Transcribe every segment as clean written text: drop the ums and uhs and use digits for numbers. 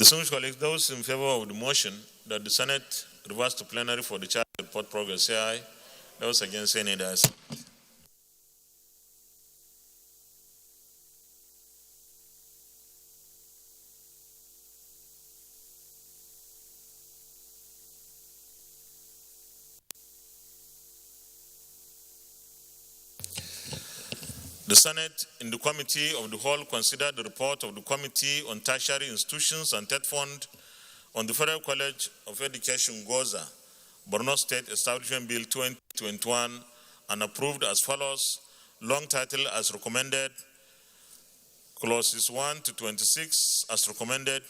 Distinguished colleagues, those in favor of the motion that the Senate reverse to plenary for the charge report progress, say aye. Those against, say nay. The ayes. The Senate, in the Committee of the Whole, considered the report of the Committee on Tertiary Institutions and Ted Fund on the Federal College of Education, Goza, Borno State Establishment Bill 2021, and approved as follows: long title as recommended, clauses 1 to 26 as recommended,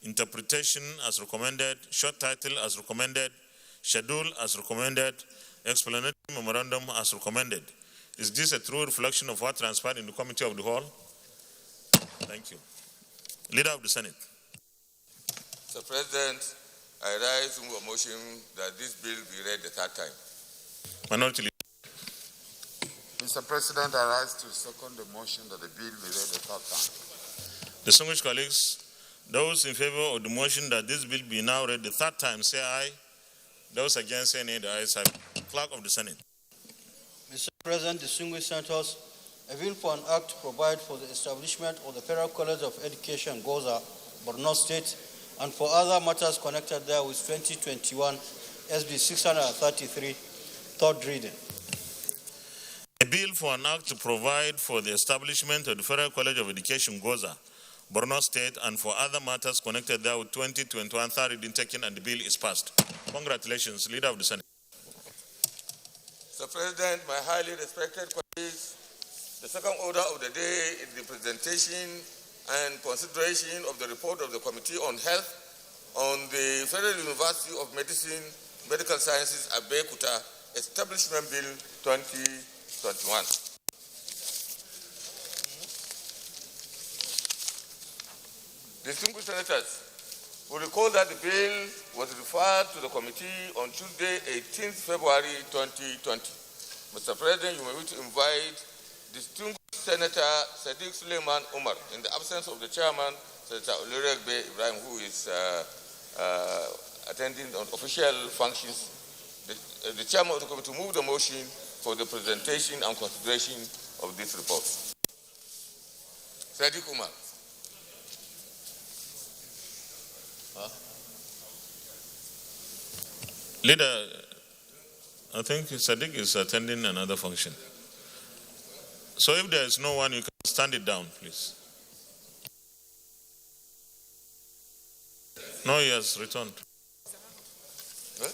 interpretation as recommended, short title as recommended, schedule as recommended, explanatory memorandum as recommended. Is this a true reflection of what transpired in the Committee of the Whole? Thank you. Leader of the Senate. Mr. President, I rise in a motion that this bill be read the third time. Minority Leader. Mr. President, I rise to second the motion that the bill be read the third time. Distinguished colleagues, those in favor of the motion that this bill be now read the third time, say aye. Those against, say nay. The ayes have it. Clerk of the Senate. Mr. President, distinguished senators, a bill for an act to provide for the establishment of the Federal College of Education, Goza, Borno State, and for other matters connected there with 2021 SB 633, third reading. A bill for an act to provide for the establishment of the Federal College of Education, Goza, Borno State, and for other matters connected there with 2021 third reading taken, and the bill is passed. Congratulations, Leader of the Senate. Mr. President, my highly respected colleagues, the second order of the day is the presentation and consideration of the report of the Committee on Health on the Federal University of Medicine, Medical Sciences, Abuja Establishment Bill 2021. Distinguished senators, we recall that the bill was referred to the committee on Tuesday, 18th February 2020. Mr. President, you may wish to invite distinguished Senator Sadiq Suleiman Umar, in the absence of the chairman, Senator Oluregbe Ibrahim, who is attending on official functions. The chairman of the committee to move the motion for the presentation and consideration of this report. Sadiq Umar. Leader, I think Sadiq is attending another function. So if there is no one, you can stand it down, please. No, he has returned. What?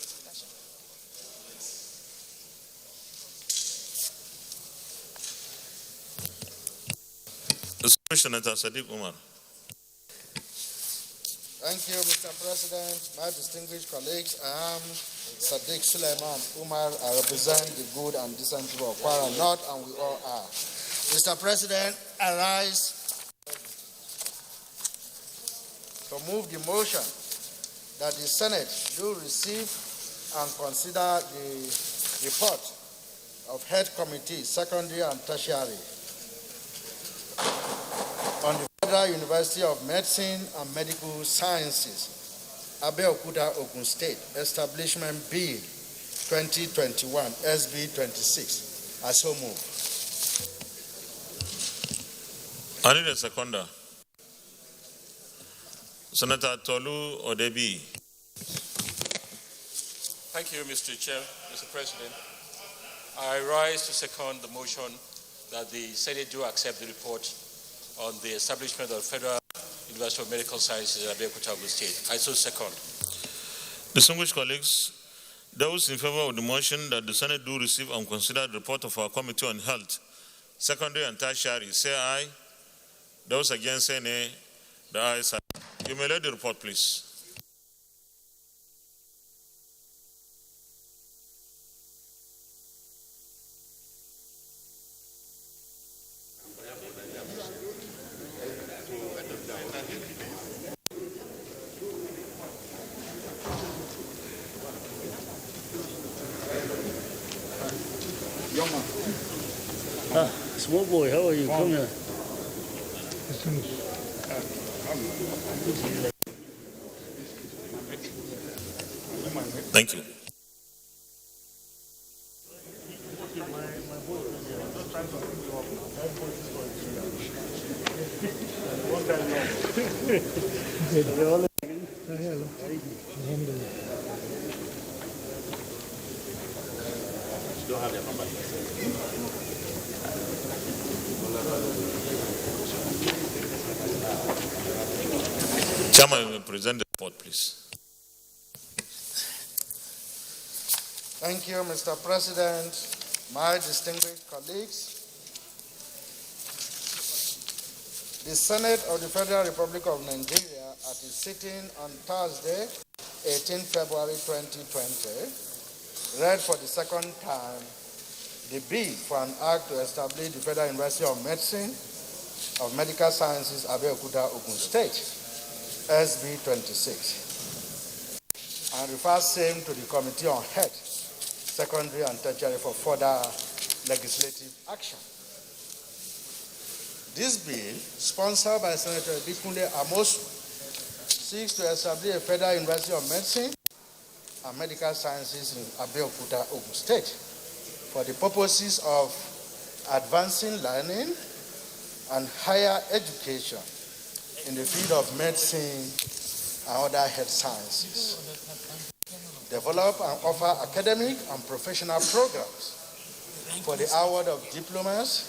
Senator Sadiq Umar. Thank you, Mr. President. My distinguished colleagues, I am Sadiq Suleiman Umar. I represent the good and decent people of Kwara North, and we all are. Mr. President, I rise to move the motion that the Senate do receive and consider the report of Head Committee, Secondary and Tertiary, on the Federal University of Medicine and Medical Sciences, Abuja, Ogun State, Establishment Bill 2021, SB 26. I so move. I need a seconder. Senator Tolu Odebi. Thank you, Mr. Chair, Mr. President. I rise to second the motion that the Senate do accept the report on the establishment of Federal University of Medical Sciences in Abuja, Ogun State. I so second. Distinguished colleagues, those in favor of the motion that the Senate do receive and consider the report of our Committee on Health, Secondary and Tertiary, say aye. Those against, say nay. The ayes have it. You may read the report, please. Small boy, how are you? Come here. Thank you. Chairman, you may present the report, please. Thank you, Mr. President, my distinguished colleagues. The Senate of the Federal Republic of Nigeria, at its sitting on Thursday, 18 February 2020, read for the second time the bill for an act to establish the Federal University of Medicine of Medical Sciences, Abuja, Ogun State, SB 26, and refers same to the Committee on Health, Secondary and Tertiary for further legislative action. This bill, sponsored by Senator Bikunle Amosu, seeks to establish a Federal University of Medicine and Medical Sciences in Abeokuta, Ogun State, for the purposes of advancing learning and higher education in the field of medicine and other health sciences. Develop and offer academic and professional programs for the award of diplomas,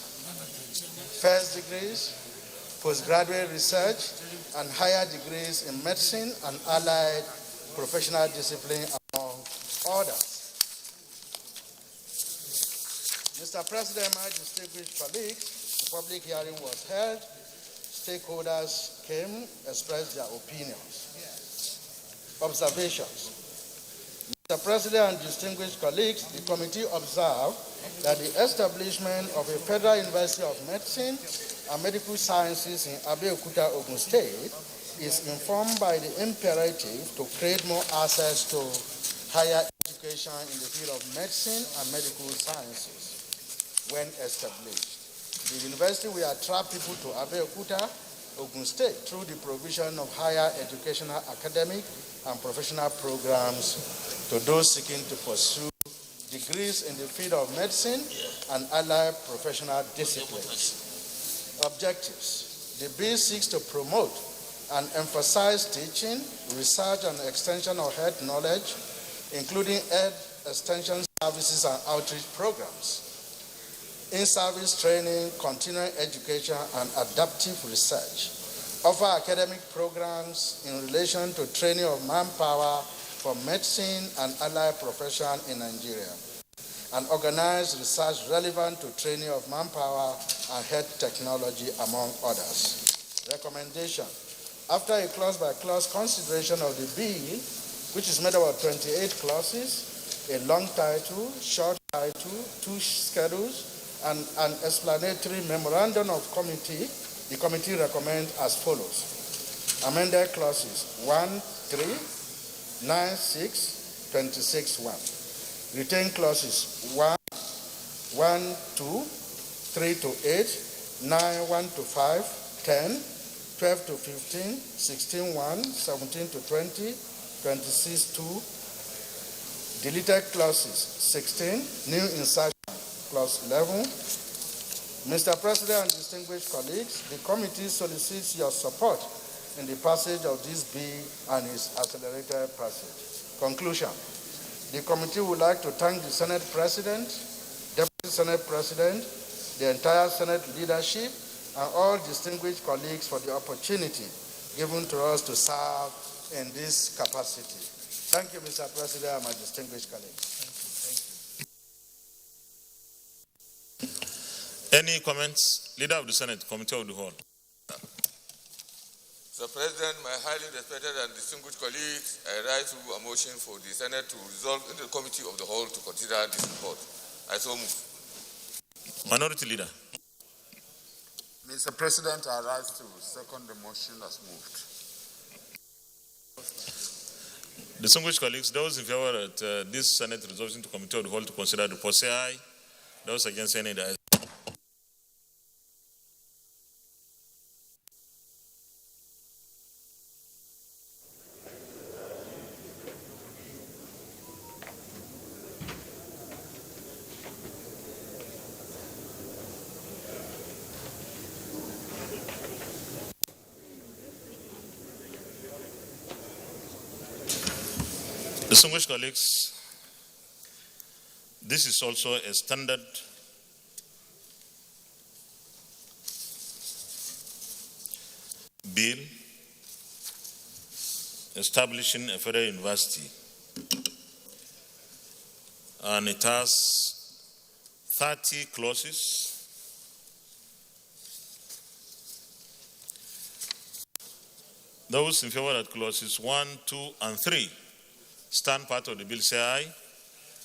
first degrees, postgraduate research, and higher degrees in medicine and allied professional discipline, among others. Mr. President, my distinguished colleagues, the public hearing was held. Stakeholders came, expressed their opinions. Observations. Mr. President and distinguished colleagues, the committee observed that the establishment of a Federal University of Medicine and Medical Sciences in Abeokuta, Ogun State is informed by the imperative to create more access to higher education in the field of medicine and medical sciences. When established, the university will attract people to Abeokuta, Ogun State through the provision of higher educational, academic, and professional programs to those seeking to pursue degrees in the field of medicine and allied professional disciplines. Objectives. The bill seeks to promote and emphasize teaching, research, and extension of health knowledge, including health extension services and outreach programs, in-service training, continuing education, and adaptive research. Offer academic programs in relation to training of manpower for medicine and allied profession in Nigeria, and organize research relevant to training of manpower and health technology, among others. Recommendation. After a clause-by-clause consideration of the bill, which is made up of 28 clauses, a long title, short title, 2 schedules, and an explanatory memorandum of committee, the committee recommends as follows. Amended clauses 1, 3, 9, 6, 26, 1. Retained clauses 1, 1, 2, 3 to 8, 9, 1 to 5, 10, 12 to 15, 16, 1, 17 to 20, 26, 2. Deleted clauses 16, new insertion, clause 11. Mr. President and distinguished colleagues, the committee solicits your support in the passage of this bill and its accelerated passage. Conclusion. The committee would like to thank the Senate President, Deputy Senate President, the entire Senate leadership, and all distinguished colleagues for the opportunity given to us to serve in this capacity. Thank you, Mr. President, and my distinguished colleagues. Any comments? Leader of the Senate, Committee of the Whole. Mr. President, my highly respected and distinguished colleagues, I rise to a motion for the Senate to resolve in the Committee of the Whole to consider this report. I so move. Minority Leader. Mr. President, I rise to second the motion as moved. Distinguished colleagues, those in favor that this Senate resolves into Committee of the Whole to consider the report, say aye. Those against, say nay. Distinguished colleagues, this is also a standard bill establishing a federal university, and it has 30 clauses. Those in favor of clauses 1, 2, and 3 stand part of the bill, say aye.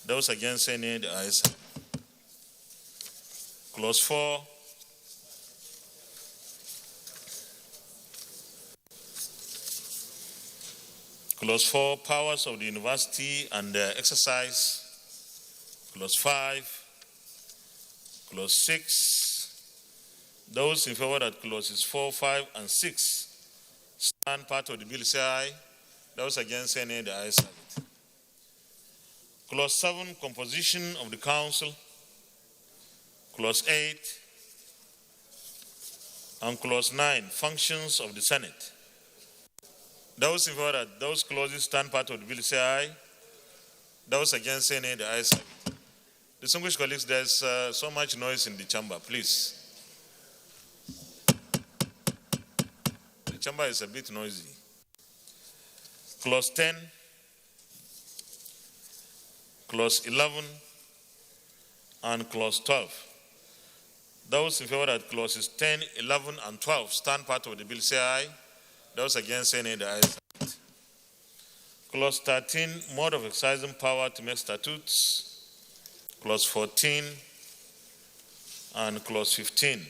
Those against, say nay. The ayes have it. Clause 4. Clause 4, powers of the university and their exercise. Clause 5. Clause 6. Those in favor of clauses 4, 5, and 6 stand part of the bill, say aye. Those against, say nay. The ayes have it. Clause 7, composition of the council. Clause 8 and Clause 9, functions of the Senate. Those in favor that those clauses stand part of the bill, say aye. Those against, say nay. The ayes have it. Distinguished colleagues, there's so much noise in the chamber, please. The chamber is a bit noisy. Clause 10, Clause 11, and Clause 12. Those in favor that clauses 10, 11, and 12 stand part of the bill, say aye. Those against, say nay. The ayes have it. Clause 13, mode of exercising power to make statutes. Clause 14 and Clause 15.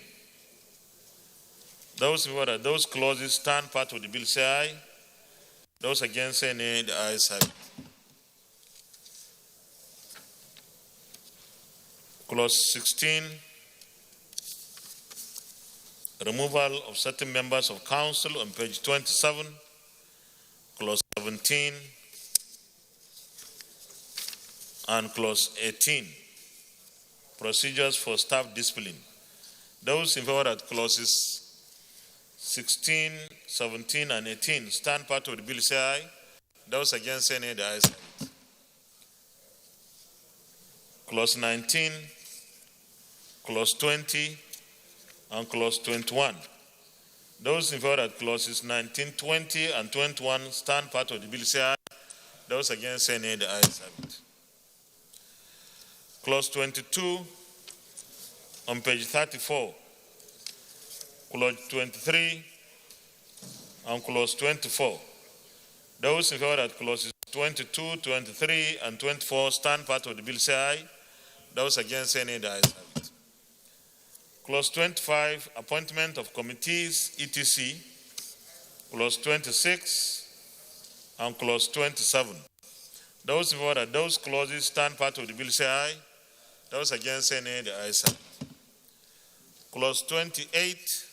Those in favor that those clauses stand part of the bill, say aye. Those against, say nay. The ayes have it. Clause 16, removal of certain members of council on page 27. Clause 17 and Clause 18, procedures for staff discipline. Those in favor that clauses 16, 17, and 18 stand part of the bill, say aye. Those against, say nay. The ayes have it. Clause 19, Clause 20, and Clause 21. Those in favor that clauses 19, 20, and 21 stand part of the bill, say aye. Those against, say nay. The ayes have it. Clause 22 on page 34, Clause 23, and Clause 24. Those in favor that clauses 22, 23, and 24 stand part of the bill, say aye. Those against, say nay. The ayes have it. Clause 25, appointment of committees, etc. Clause 26 and Clause 27. Those in favor that those clauses stand part of the bill, say aye. Those against, say nay. The ayes have it. Clause 28,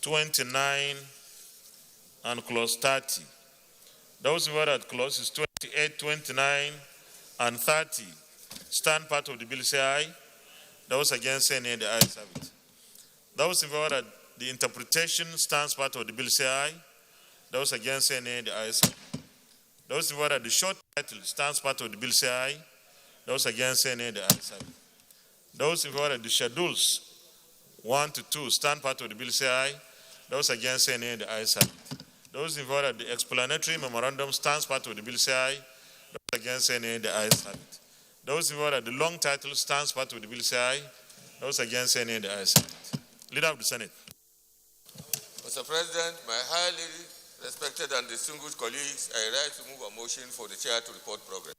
29, and Clause 30. Those in favor that clauses 28, 29, and 30 stand part of the bill, say aye. Those against, say nay. The ayes have it. Those in favor that the interpretation stands part of the bill, say aye. Those against, say nay. The ayes have it. Those in favor that the short title stands part of the bill, say aye. Those against, say nay. The ayes have it. Those in favor that the schedules 1 to 2 stand part of the bill, say aye. Those against, say nay. The ayes have it. Those in favor that the explanatory memorandum stands part of the bill, say aye. Those against, say nay. The ayes have it. Those in favor that the long title stands part of the bill, say aye. Those against, say nay. The ayes have it. Leader of the Senate. Mr. President, my highly respected and distinguished colleagues, I rise to move a motion for the chair to report progress.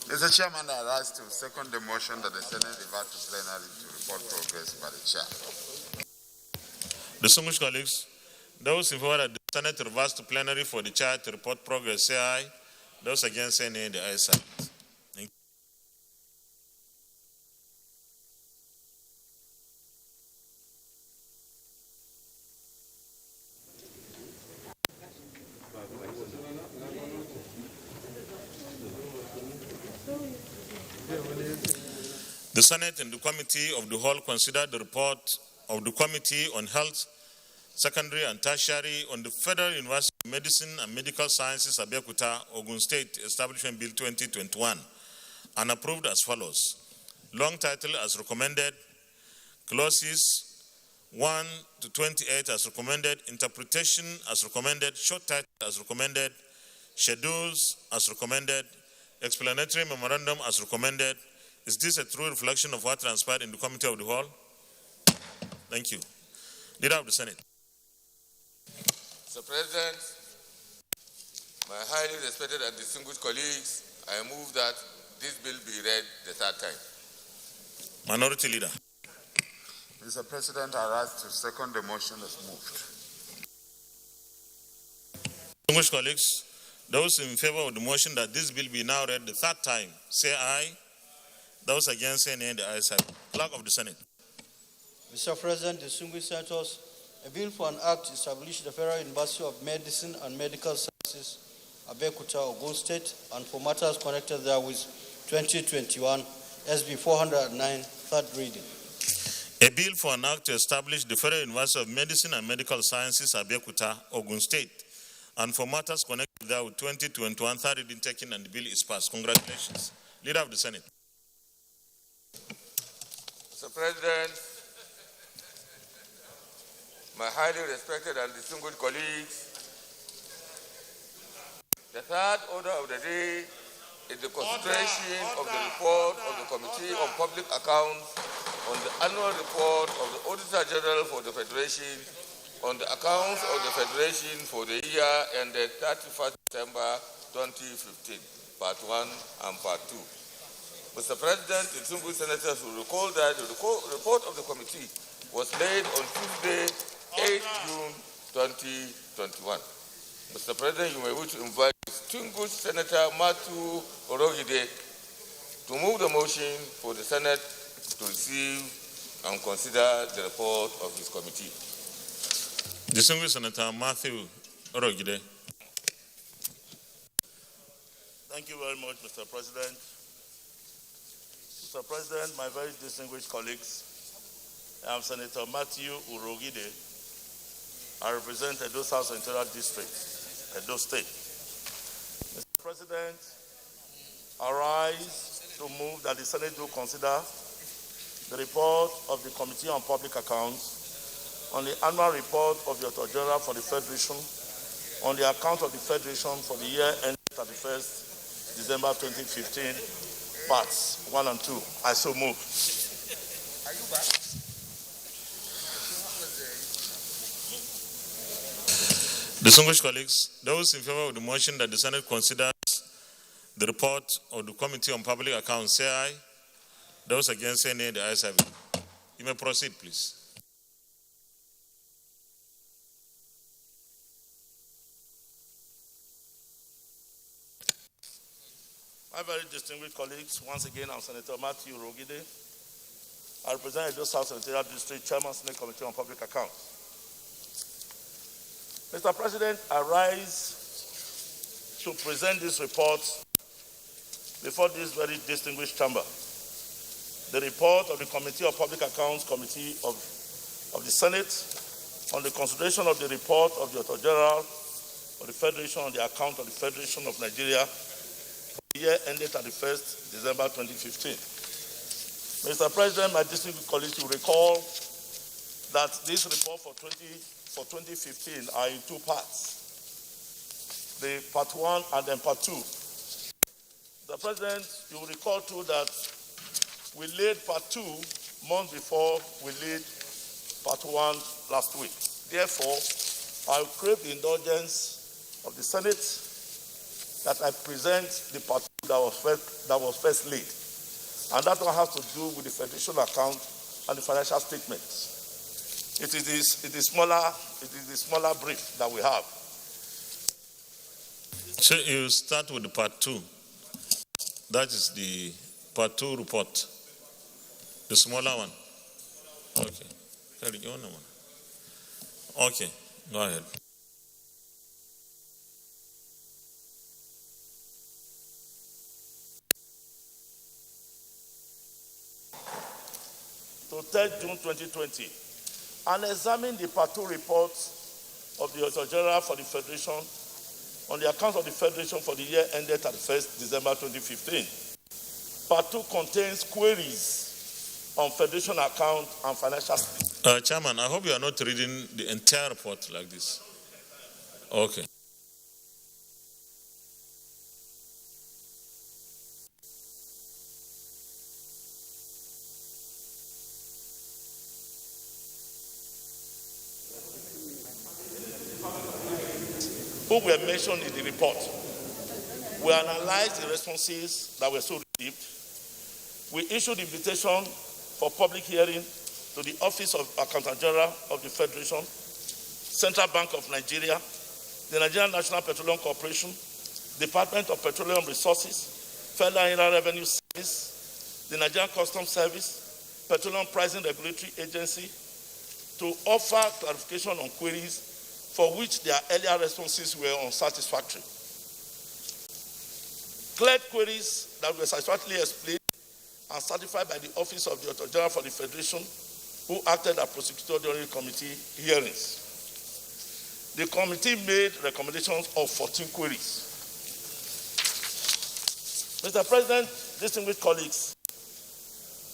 Mr. Chairman, I rise to second the motion that the Senate revert to plenary to report progress by the chair. Distinguished colleagues, those in favor that the Senate reverts to plenary for the chair to report progress, say aye. Those against, say nay. The ayes have it. Thank you. The Senate and the Committee of the Whole considered the report of the Committee on Health Secondary and Tertiary on the Federal University of Medicine and Medical Sciences, Abeokuta, Ogun State Establishment Bill 2021, and approved as follows. Long title as recommended, clauses 1 to 28 as recommended, interpretation as recommended, short title as recommended, schedules as recommended, explanatory memorandum as recommended. Is this a true reflection of what transpired in the Committee of the Whole? Thank you. Leader of the Senate. Mr. President, my highly respected and distinguished colleagues, I move that this bill be read the third time. Minority Leader. Mr. President, I rise to second the motion as moved. Distinguished colleagues, those in favor of the motion that this bill be now read the third time, say aye. Those against, say nay. The ayes have it. Clerk of the Senate. Mr. President, distinguished senators, a bill for an act to establish the Federal University of Medicine and Medical Sciences, Abeokuta, Ogun State, and for matters connected therewith, 2021, SB 409, third reading. A bill for an act to establish the Federal University of Medicine and Medical Sciences, Abeokuta, Ogun State, and for matters connected therewith, 2021, third reading taken, and the bill is passed. Congratulations. Leader of the Senate. Mr. President, my highly respected and distinguished colleagues, the third order of the day is the consideration of the report of the Committee on Public Accounts on the annual report of the Auditor General for the Federation on the accounts of the Federation for the year ended 31st December 2015, Part 1 and Part 2. Mr. President, distinguished senators will recall that the report of the committee was laid on Tuesday, 8 June 2021. Mr. President, you may wish to invite distinguished Senator Matthew Orogide to move the motion for the Senate to receive and consider the report of his committee. Distinguished Senator Matthew Orogide. Thank you very much, Mr. President. Mr. President, my very distinguished colleagues, I am Senator Matthew Urogide. I represent Edo South Central District, Edo State. Mr. President, I rise to move that the Senate do consider the report of the Committee on Public Accounts on the annual report of the Auditor General for the Federation on the account of the Federation for the year ended 31st December 2015, parts 1 and 2. I so move. Distinguished colleagues, those in favor of the motion that the Senate considers the report of the Committee on Public Accounts, say aye. Those against, say nay. The ayes have it. You may proceed, please. My very distinguished colleagues, once again, I'm Senator Matthew Urogide. I represent Edo South Central District, Chairman, Senate Committee on Public Accounts. Mr. President, I rise to present this report before this very distinguished chamber. The report of the Committee of Public Accounts Committee of the Senate on the consideration of the report of the Auditor General of the Federation on the account of the Federation of Nigeria for the year ended 31st December 2015. Mr. President, my distinguished colleagues will recall that this report for 2015 are in two parts, the Part 1 and then Part 2. The President, you will recall too that we laid Part 2 months before we laid Part 1 last week. Therefore, I will crave the indulgence of the Senate that I present the Part 2 that was first laid. And that one has to do with the Federation account and the financial statements. It is the smaller brief that we have. So you start with the Part 2. That is the Part 2 report. The smaller one. Okay. Carry on one. Okay. Go ahead. To 3rd June 2020, and examine the Part 2 report of the Auditor General for the Federation on the accounts of the Federation for the year ended 31st December 2015. Part 2 contains queries on Federation account and financial statements. Chairman, I hope you are not reading the entire report like this. Okay. Who were mentioned in the report. We analyzed the responses that were so received. We issued invitation for public hearing to the Office of Accountant General of the Federation, Central Bank of Nigeria, the Nigerian National Petroleum Corporation, Department of Petroleum Resources, Federal Inland Revenue Service, the Nigerian Customs Service, Petroleum Pricing Regulatory Agency, to offer clarification on queries for which their earlier responses were unsatisfactory. Clear queries that were satisfactorily explained and certified by the Office of the Auditor General for the Federation, who acted as prosecutor during committee hearings. The committee made recommendations of 14 queries. Mr. President, distinguished colleagues,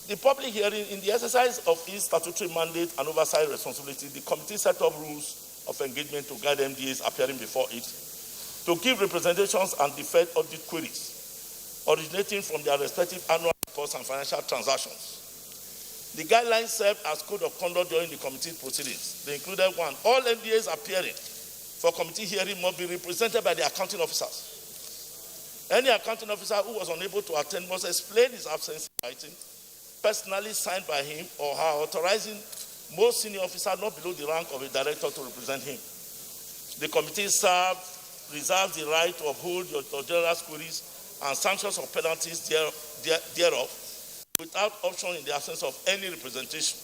the public hearing, in the exercise of its statutory mandate and oversight responsibility, the committee set up rules of engagement to guide MDAs appearing before it, to give representations and defend audit queries originating from their respective annual reports and financial transactions. The guidelines served as code of conduct during the committee proceedings. They included 1, all MDAs appearing for committee hearing must be represented by the accounting officers. Any accounting officer who was unable to attend must explain his absence in writing, personally signed by him or her, authorizing most senior officer not below the rank of a director to represent him. The committee reserves the right to uphold the Auditor General's queries and sanctions or penalties thereof without option in the absence of any representation.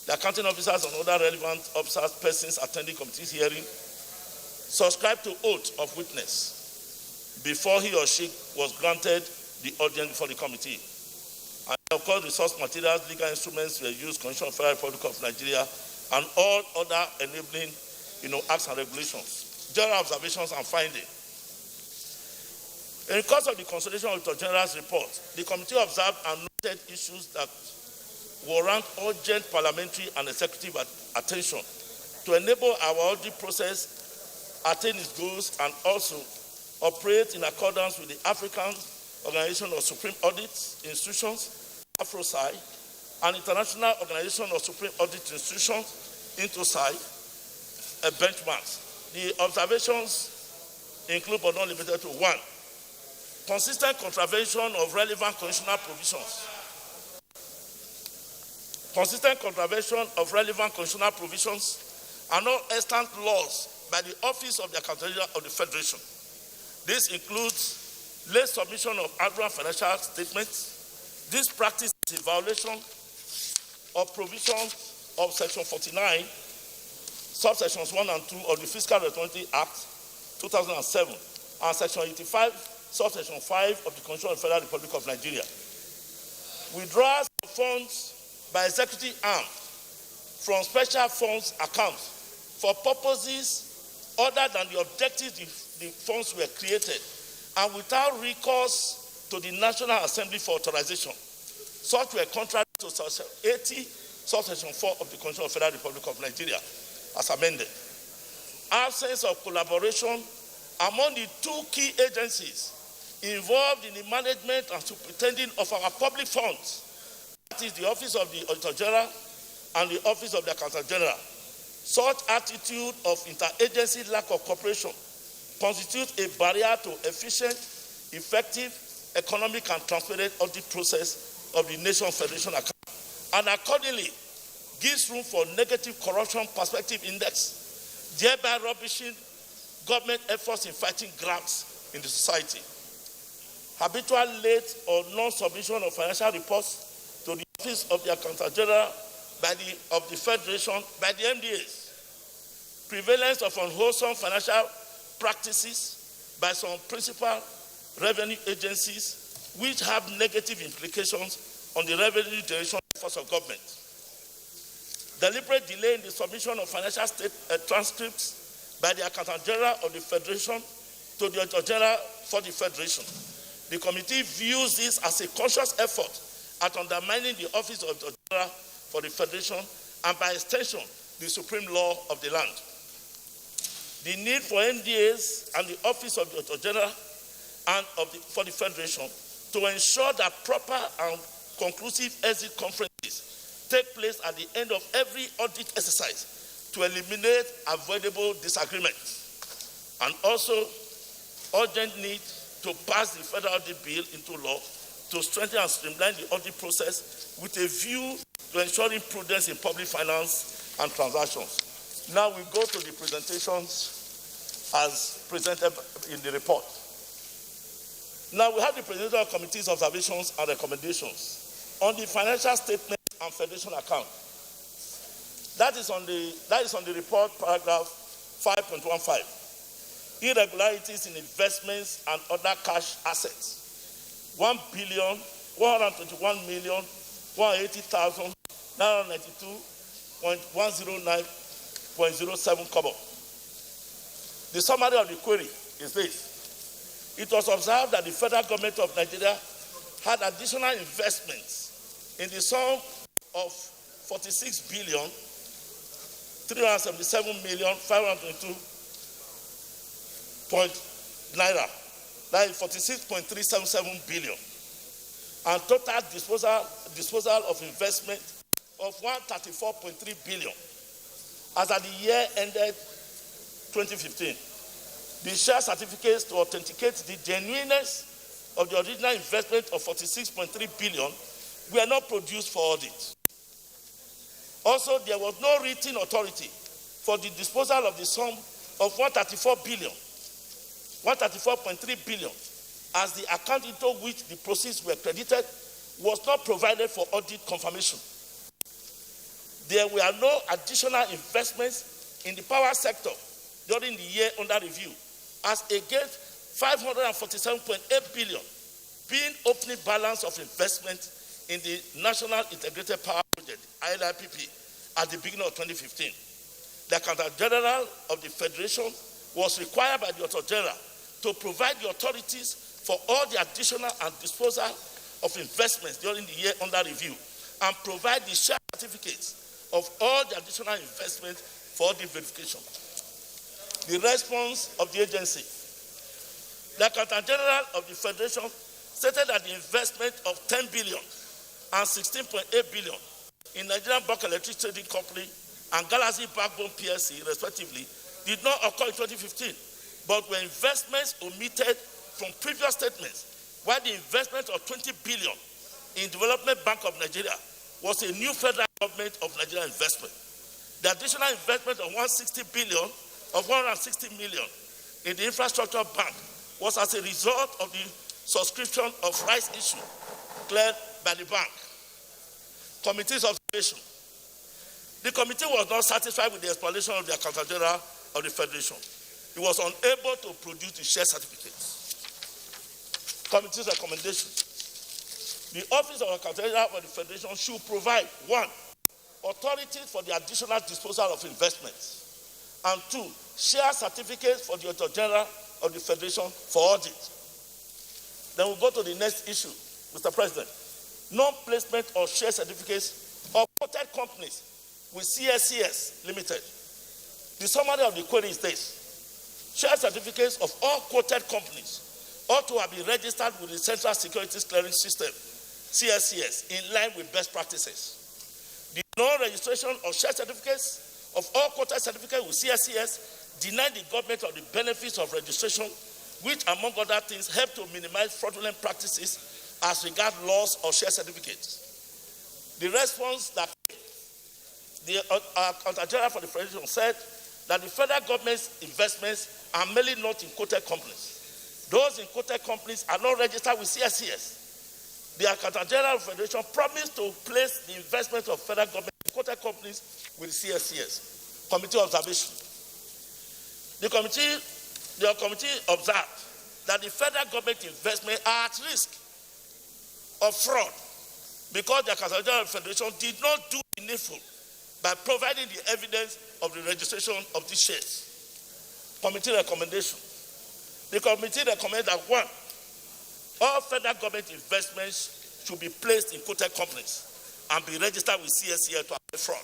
The accounting officers and other relevant officers, persons attending committee's hearing, subscribe to oath of witness before he or she was granted the audience before the committee. And of course, resource materials, legal instruments were used, Constitution of the Federal Republic of Nigeria, and all other enabling, acts and regulations. General observations and findings. In the course of the consultation of the Auditor General's report, the committee observed and noted issues that warrant urgent parliamentary and executive attention to enable our audit process attain its goals and also operate in accordance with the African Organization of Supreme Audit Institutions, AFROSAI, and International Organization of Supreme Audit Institutions, INTOSAI, benchmarks. The observations include but not limited to 1, consistent contravention of relevant constitutional provisions. Consistent contravention of relevant constitutional provisions and all extant laws by the Office of the Accountant General of the Federation. This includes late submission of annual financial statements. This practice is a violation of provisions of Section 49, subsections 1 and 2 of the Fiscal Responsibility Act 2007 and Section 85, subsection 5 of the Constitution of the Federal Republic of Nigeria. Withdrawals of funds by executive arm from special funds accounts for purposes other than the objectives the funds were created and without recourse to the National Assembly for authorization. Such were contrary to Section 80, subsection 4 of the Constitution of the Federal Republic of Nigeria, as amended. Absence of collaboration among the 2 key agencies involved in the management and superintending of our public funds, that is the Office of the Auditor General and the Office of the Accountant General. Such attitude of interagency lack of cooperation constitutes a barrier to efficient, effective, economic, and transparent audit process of the Nation Federation account, and accordingly gives room for negative corruption perspective index, thereby rubbishing government efforts in fighting grants in the society. Habitual late or non-submission of financial reports to the Office of the Accountant General of the Federation by the MDAs. Prevalence of unwholesome financial practices by some principal revenue agencies which have negative implications on the revenue generation efforts of government. deliberate delay in the submission of financial state transcripts by the Accountant General of the Federation to the Auditor General for the Federation. The committee views this as a conscious effort at undermining the office of the Auditor General for the Federation and by extension, the supreme law of the land. The need for NDAs and the office of the Auditor General and for the Federation to ensure that proper and conclusive exit conferences take place at the end of every audit exercise to eliminate avoidable disagreements, and also urgent need to pass the Federal Audit Bill into law to strengthen and streamline the audit process with a view to ensuring prudence in public finance and transactions. Now we go to the presentations as presented in the report. Now we have the presentation of committee's observations and recommendations on the financial statement and federation account. That is on the report, paragraph 5.15. Irregularities in investments and other cash assets. 1,121,992.109.07 kobo. The summary of the query is this. It was observed that the federal government of Nigeria had additional investments in the sum of 46,377,522 naira. That is 46.377 billion. And total disposal of investment of 134.3 billion as at the year ended 2015. The share certificates to authenticate the genuineness of the original investment of 46.3 billion were not produced for audit. Also, there was no written authority for the disposal of the sum of 134.3 billion, as the account into which the proceeds were credited was not provided for audit confirmation. There were no additional investments in the power sector during the year under review, as against 547.8 billion being opening balance of investment in the National Integrated Power Project, ILIPP, at the beginning of 2015. The Accountant General of the Federation was required by the Auditor General to provide the authorities for all the additional and disposal of investments during the year under review and provide the share certificates of all the additional investments for the verification. The response of the agency. The Accountant General of the Federation stated that the investment of 10 billion and 16.8 billion in Nigerian Bulk Electric Trading Company and Galaxy Backbone PLC, respectively, did not occur in 2015, but were investments omitted from previous statements, while the investment of 20 billion in Development Bank of Nigeria was a new federal government of Nigeria investment. The additional investment of 160 million in the Infrastructure Bank was as a result of the subscription of rights issue cleared by the bank. Committee's observation. The committee was not satisfied with the explanation of the Accountant General of the Federation. It was unable to produce the share certificates. Committee's recommendation. The Office of Accountant General of the Federation should provide, 1, authorities for the additional disposal of investments, and 2, share certificates for the Auditor General of the Federation for audit. Then we'll go to the next issue, Mr. President. Non-placement of share certificates of quoted companies with CSCS Limited. The summary of the query is this. Share certificates of all quoted companies ought to have been registered with the Central Securities Clearing System, CSCS, in line with best practices. The non-registration of share certificates of all quoted certificates with CSCS denied the government of the benefits of registration, which, among other things, help to minimize fraudulent practices as regards loss of share certificates. The response that the Accountant General for the Federation said that the federal government's investments are mainly not in quoted companies. Those in quoted companies are not registered with CSCS. The Accountant General of the Federation promised to place the investment of federal government in quoted companies with CSCS. Committee observation. The committee observed that the federal government investments are at risk of fraud because the Accountant General of the Federation did not do the needful by providing the evidence of the registration of these shares. Committee recommendation. The committee recommends that 1, all federal government investments should be placed in quoted companies and be registered with CSCL to avoid fraud.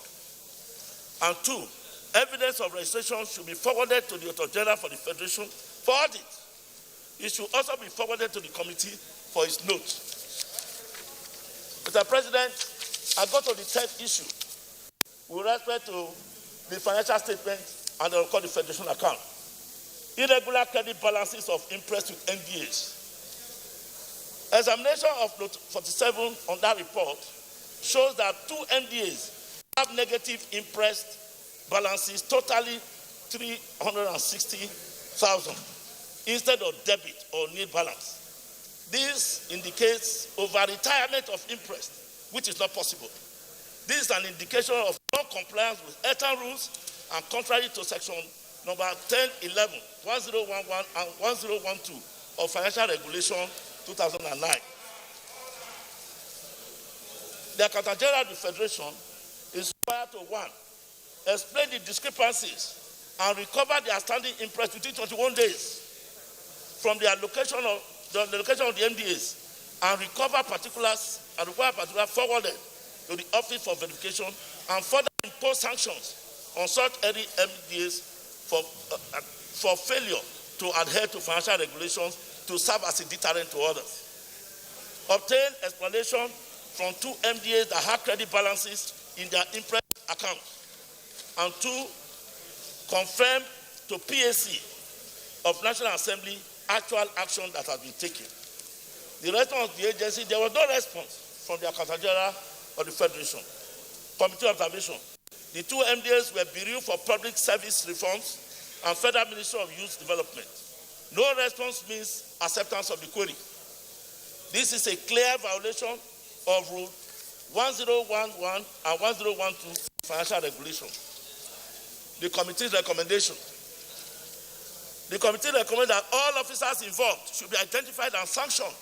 And 2, evidence of registration should be forwarded to the Auditor General for the Federation for audit. It should also be forwarded to the committee for its note. Mr. President, I go to the third issue with respect to the financial statement and the Federation account. Irregular credit balances of interest with NDAs. Examination of note 47 on that report shows that 2 NDAs have negative interest balances totaling 360,000 instead of debit or nil balance. This indicates over-retirement of interest, which is not possible. This is an indication of non-compliance with ETA rules and contrary to section number 1011, 1011, and 1012 of Financial Regulation 2009. The Accountant General of the Federation is required to 1, explain the discrepancies and recover the outstanding interest within 21 days from the allocation of the MDAs and require particulars forwarded to the Office for Verification and further impose sanctions on such early MDAs for failure to adhere to financial regulations to serve as a deterrent to others. Obtain explanation from 2 MDAs that have credit balances in their interest accounts. And 2, confirm to PAC of National Assembly actual action that has been taken. The response of the agency, there was no response from the Accountant General of the Federation. Committee observation. The 2 MDAs were bureau for public service reforms and Federal Ministry of Youth Development. No response means acceptance of the query. This is a clear violation of Rule 1011 and 1012 Financial Regulation. The committee's recommendation. The committee recommends that all officers involved should be identified and sanctioned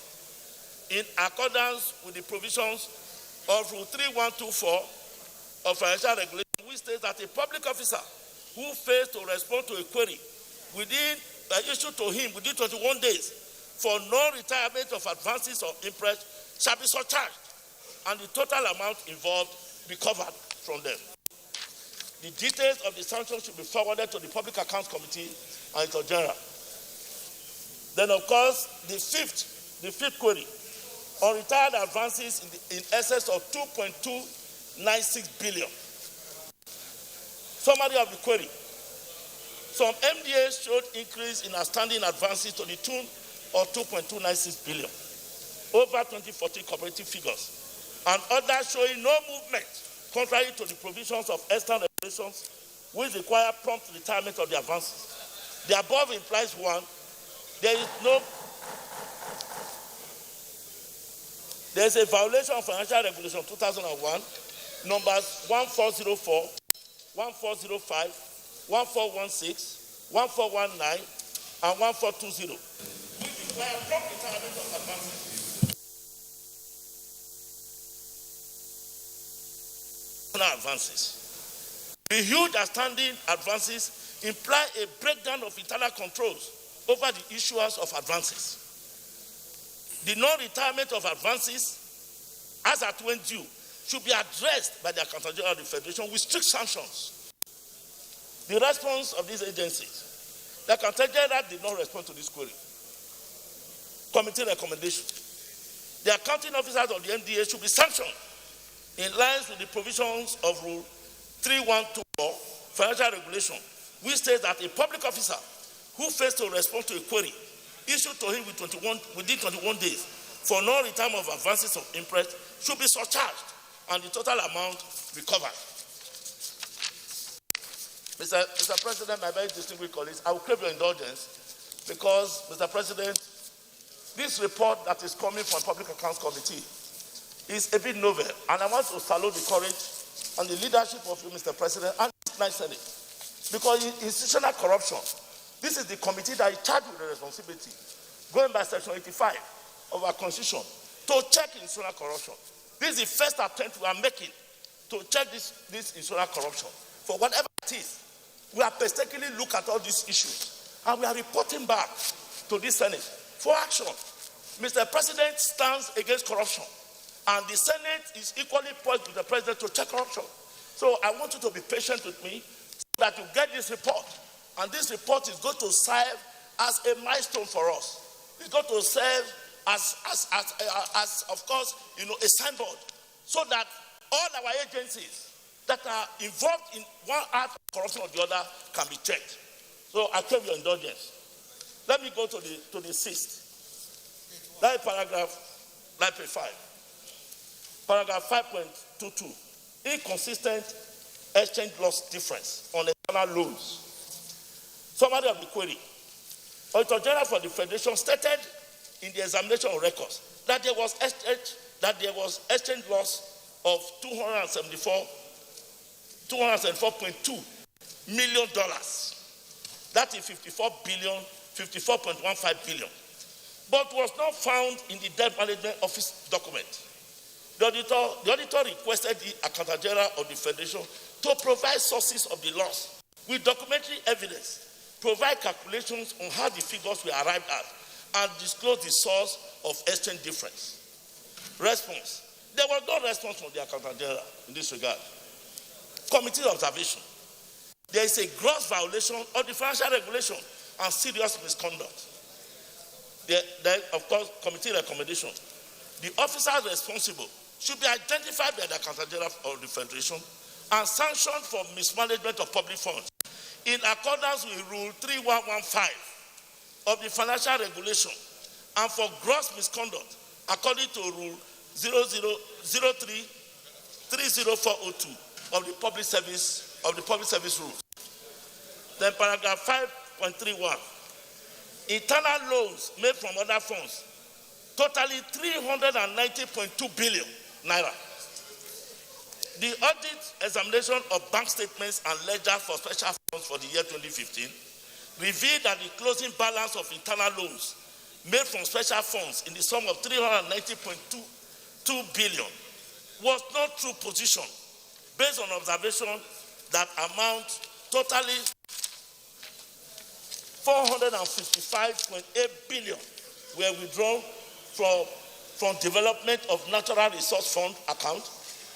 in accordance with the provisions of Rule 3124 of Financial Regulation, which states that a public officer who fails to respond to a query issued to him within 21 days for non-retirement of advances or interest shall be surcharged, and the total amount involved be covered from them. The details of the sanctions should be forwarded to the Public Accounts Committee and Auditor General. Then, of course, the fifth query on retired advances in excess of 2.296 billion. Summary of the query. Some MDAs showed increase in outstanding advances to the tune of 2.296 billion over 2014 cooperative figures, and others showing no movement contrary to the provisions of external regulations which require prompt retirement of the advances. The above implies 1, there is a violation of Financial Regulation 2001, numbers 1404, 1405, 1416, 1419, and 1420, which require prompt retirement of advances. The huge outstanding advances imply a breakdown of internal controls over the issuers of advances. The non-retirement of advances, as at when due, should be addressed by the Accountant General of the Federation with strict sanctions. The response of these agencies, the Accountant General did not respond to this query. Committee recommendation. The accounting officers of the NDA should be sanctioned in line with the provisions of Rule 3124 Financial Regulation, which states that a public officer who fails to respond to a query issued to him within 21 days for non-retirement of advances of interest should be surcharged and the total amount recovered. Mr. President, my very distinguished colleagues, I will crave your indulgence because, Mr. President, this report that is coming from Public Accounts Committee is a bit novel, and I want to salute the courage and the leadership of you, Mr. President, and this nice Senate. Because in institutional corruption, this is the committee that is charged with the responsibility, going by Section 85 of our Constitution, to check institutional corruption. This is the first attempt we are making to check this insurance corruption. For whatever it is, we have painstakingly looked at all these issues, and we are reporting back to the Senate for action. Mr. President stands against corruption, and the Senate is equally poised with the President to check corruption. So I want you to be patient with me so that you get this report. And this report is going to serve as a milestone for us. It's going to serve as of course, a signboard, so that all our agencies that are involved in one act of corruption or the other can be checked. So I crave your indulgence. Let me go to the sixth. That is paragraph 5. Paragraph 5.22. Inconsistent exchange loss difference on external loans. Summary of the query. Auditor General for the Federation stated in the examination of records that there was exchange loss of $274.2 million. That is 54.15 billion. But was not found in the Debt Management Office document. The auditor requested the Accountant General of the Federation to provide sources of the loss with documentary evidence, provide calculations on how the figures were arrived at, and disclose the source of exchange difference. Response. There was no response from the Accountant General in this regard. Committee observation. There is a gross violation of the financial regulation and serious misconduct. Then, of course, committee recommendation. The officers responsible should be identified by the Accountant General of the Federation and sanctioned for mismanagement of public funds in accordance with Rule 3115 of the Financial Regulation, and for gross misconduct according to Rule 0003-30402 of the Public Service Rules. Then paragraph 5.31. Internal loans made from other funds, totally 390.2 billion naira. The audit examination of bank statements and ledger for special funds for the year 2015 revealed that the closing balance of internal loans made from special funds in the sum of 390.2 billion was not true position based on observation that amount totally 455.8 billion were withdrawn from development of natural resource fund account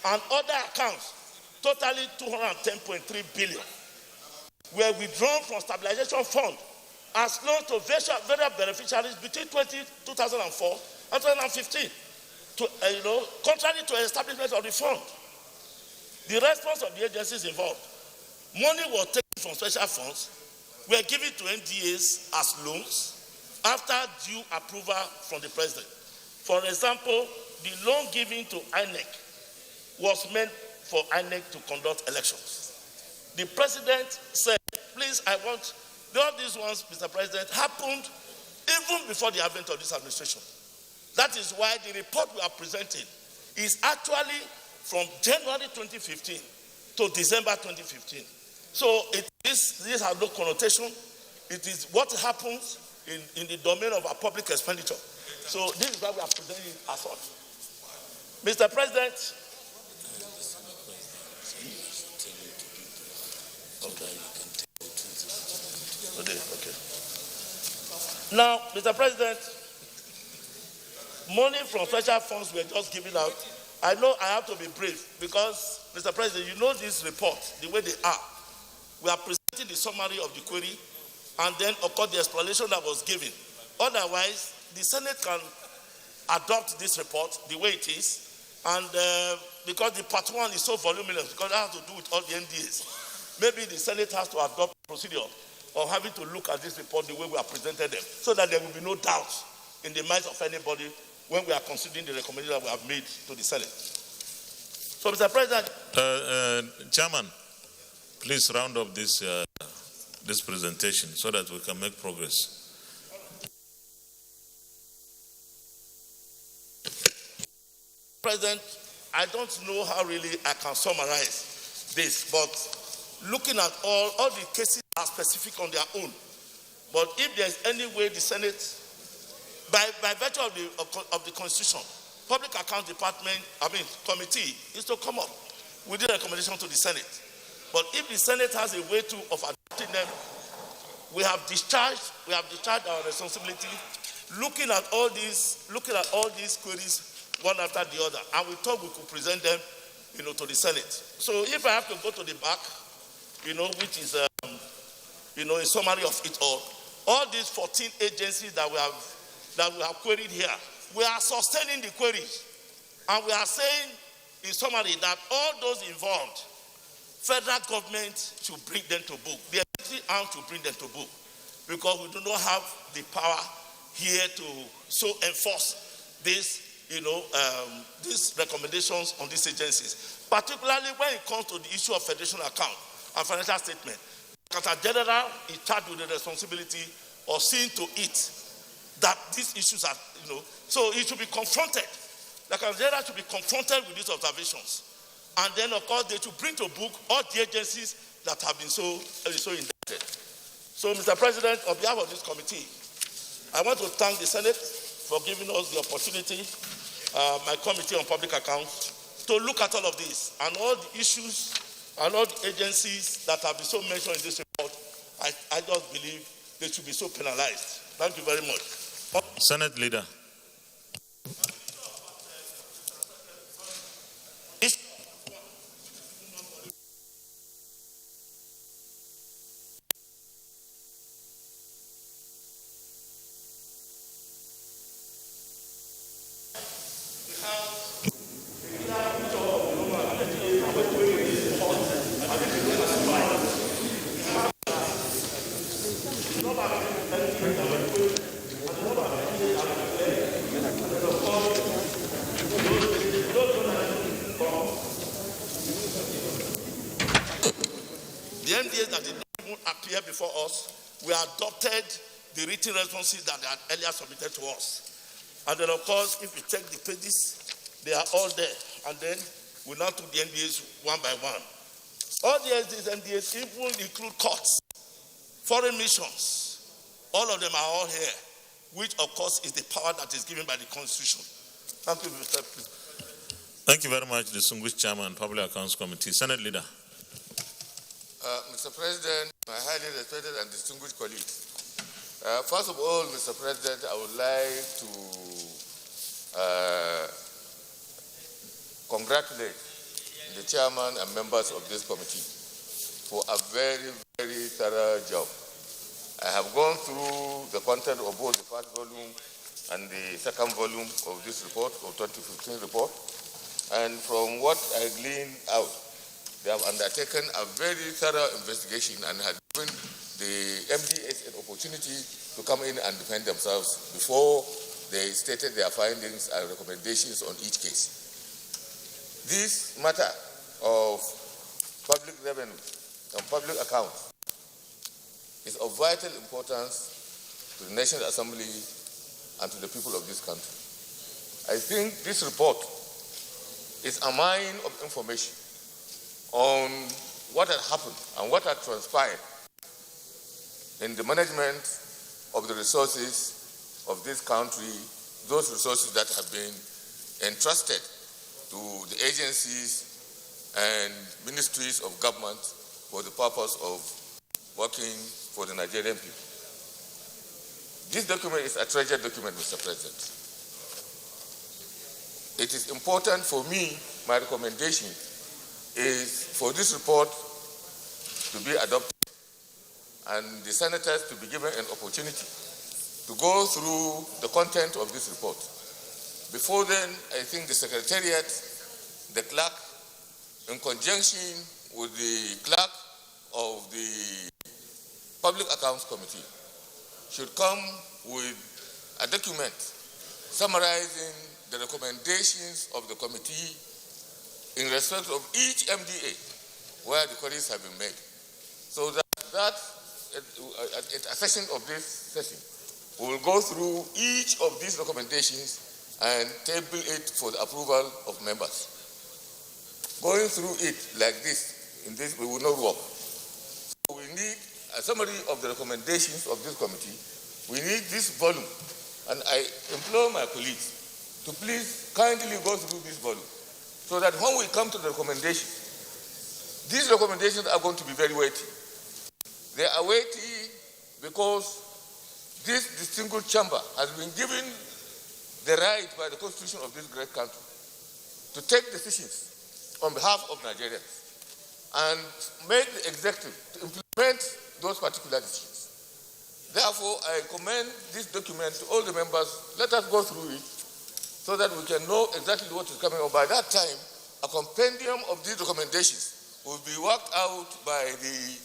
and other accounts totally 210.3 billion were withdrawn from stabilization fund as loans to various beneficiaries between 2004 and 2015, contrary to establishment of the fund. The response of the agencies involved, money was taken from special funds, were given to NTAs as loans after due approval from the president. For example, the loan given to INEC was meant for INEC to conduct elections. The president said, please, I want, all these ones, Mr. President, happened even before the advent of this administration. That is why the report we are presenting is actually from January 2015 to December 2015. So this has no connotation. It is what happens in the domain of our public expenditure. So this is why we are presenting it as such. Mr. President, okay. Now, Mr. President, money from special funds were just given out. I know I have to be brief because, Mr. President, you know this report, the way they are. We are presenting the summary of the query and then, of course, the explanation that was given. Otherwise, the Senate can adopt this report the way it is, and because the part one is so voluminous, because it has to do with all the NDAs, maybe the Senate has to adopt a procedure of having to look at this report the way we have presented them, so that there will be no doubt in the minds of anybody when we are considering the recommendation that we have made to the Senate. So, Mr. President. Chairman, please round up this presentation so that we can make progress. President, I don't know how really I can summarize this, but looking at all the cases are specific on their own. But if there's any way the Senate, by virtue of the Constitution, Public Account Department, committee, is to come up with the recommendation to the Senate. But if the Senate has a way of adopting them, we have discharged our responsibility, looking at all these queries one after the other, and we thought we could present them, to the Senate. So if I have to go to the back, which is, a summary of it all these 14 agencies that we have queried here, we are sustaining the queries, and we are saying, in summary, that all those involved, federal government should bring them to book. The executive arm should bring them to book, because we do not have the power here to so enforce this, these recommendations on these agencies, particularly when it comes to the issue of federation account and financial statement. The Secretary General is charged with the responsibility of seeing to it that these issues are, so it should be confronted. The Secretary General should be confronted with these observations. And then, of course, they should bring to book all the agencies that have been so indebted. So, Mr. President, on behalf of this committee, I want to thank the Senate for giving us the opportunity, my Committee on Public Accounts, to look at all of this and all the issues and all the agencies that have been so mentioned in this report. I just believe they should be so penalized. Thank you very much. Senate Leader. The NDAs that did not even appear before us, we adopted the written responses that they had earlier submitted to us. And then, of course, if you check the pages, they are all there. And then we now took the NDAs one by one. All the NDAs even include courts, foreign missions. All of them are all here, which, of course, is the power that is given by the Constitution. Thank you, Mr. President. Thank you very much, distinguished Chairman, Public Accounts Committee. Senate Leader. Mr. President, my highly respected and distinguished colleagues. First of all, Mr. President, I would like to congratulate the chairman and members of this committee for a very, very thorough job. I have gone through the content of both the first volume and the second volume of this report, of 2015 report, and from what I gleaned out, they have undertaken a very thorough investigation and have given the MDAs an opportunity to come in and defend themselves before they stated their findings and recommendations on each case. This matter of public revenue and public accounts is of vital importance to the National Assembly and to the people of this country. I think this report is a mine of information on what had happened and what had transpired in the management of the resources of this country, those resources that have been entrusted to the agencies and ministries of government for the purpose of working for the Nigerian people. This document is a treasured document, Mr. President. It is important for me, my recommendation is for this report to be adopted and the senators to be given an opportunity to go through the content of this report. Before then, I think the Secretariat, the clerk, in conjunction with the clerk of the Public Accounts Committee, should come with a document summarizing the recommendations of the committee in respect of each MDA where the queries have been made. So that at a session of this session, we will go through each of these recommendations and table it for the approval of members. Going through it like this, in this, we will not work. So we need a summary of the recommendations of this committee. We need this volume, and I implore my colleagues to please kindly go through this volume, so that when we come to the recommendation, These recommendations are going to be very weighty. They are weighty because this distinguished chamber has been given the right by the constitution of this great country to take decisions on behalf of Nigerians and make the executive to implement those particular decisions. Therefore, I commend this document to all the members. Let us go through it so that we can know exactly what is coming up. By that time, a compendium of these recommendations will be worked out by the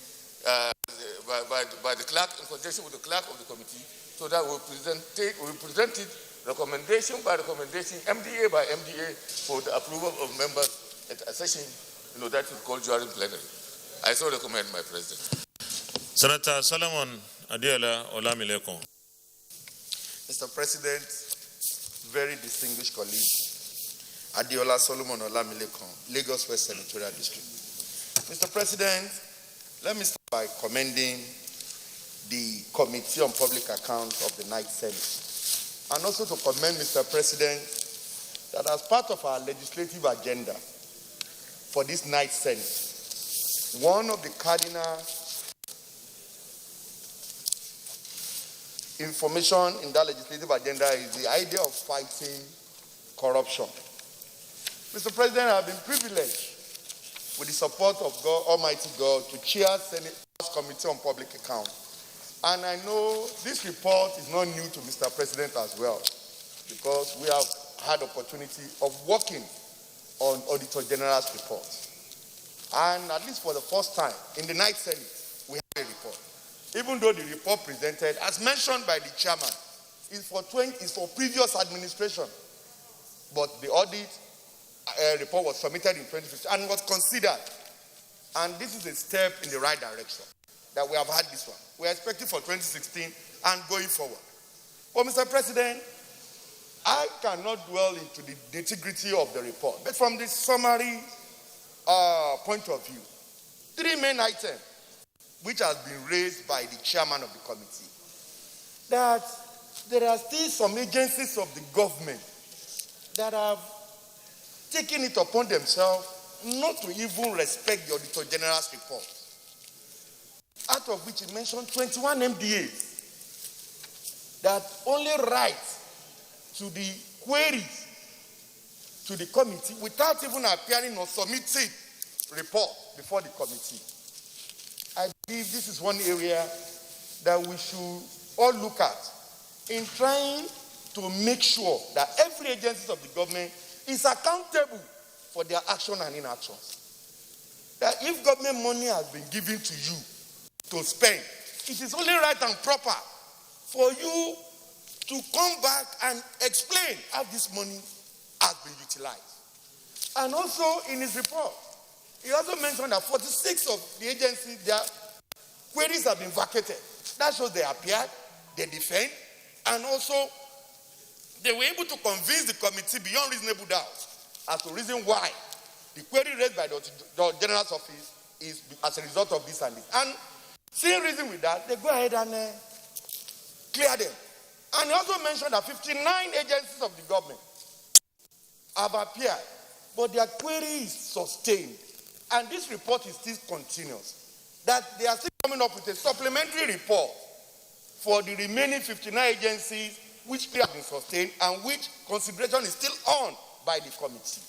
clerk in conjunction with the clerk of the committee, so that we'll present it recommendation by recommendation, MDA by MDA, for the approval of members at a session, that is called during plenary. I so recommend, my President. Senator Solomon Adiola Olamilekon. Mr. President, very distinguished colleague, Adiola Solomon Olamilekon, Lagos West Senatorial District. Mr. President, let me start by commending the Committee on Public Accounts of the Ninth Senate, and also to commend, Mr. President, that as part of our legislative agenda for this Ninth Senate, one of the cardinal information in that legislative agenda is the idea of fighting corruption. Mr. President, I have been privileged with the support of God, Almighty God, to chair Senate Committee on Public Accounts. And I know this report is not new to Mr. President as well, because we have had opportunity of working on Auditor General's report. And at least for the first time in the Ninth Senate, we have a report. Even though the report presented, as mentioned by the chairman, is for previous administration. But the audit report was submitted in 2015 and was considered. And this is a step in the right direction, that we have had this one. We are expecting for 2016 and going forward. But Mr. President, I cannot dwell into the nitty-gritty of the report. But from the summary point of view, three main items which has been raised by the chairman of the committee, that there are still some agencies of the government that have taken it upon themselves not to even respect the Auditor General's report, out of which he mentioned 21 MDAs that only write to the queries to the committee without even appearing or submitting report before the committee. I believe this is one area that we should all look at in trying to make sure that every agency of the government is accountable for their action and inactions. That if government money has been given to you to spend, it is only right and proper for you to come back and explain how this money has been utilized. And also in his report, he also mentioned that 46 of the agencies, their queries have been vacated. That shows they appeared, they defend, and also they were able to convince the committee beyond reasonable doubt as to the reason why the query raised by the General's office is as a result of this and this. And seeing reason with that, they go ahead and clear them. And he also mentioned that 59 agencies of the government have appeared, but their query is sustained. And this report is still continuous. That they are still coming up with a supplementary report for the remaining 59 agencies which have been sustained and which consideration is still on by the committee.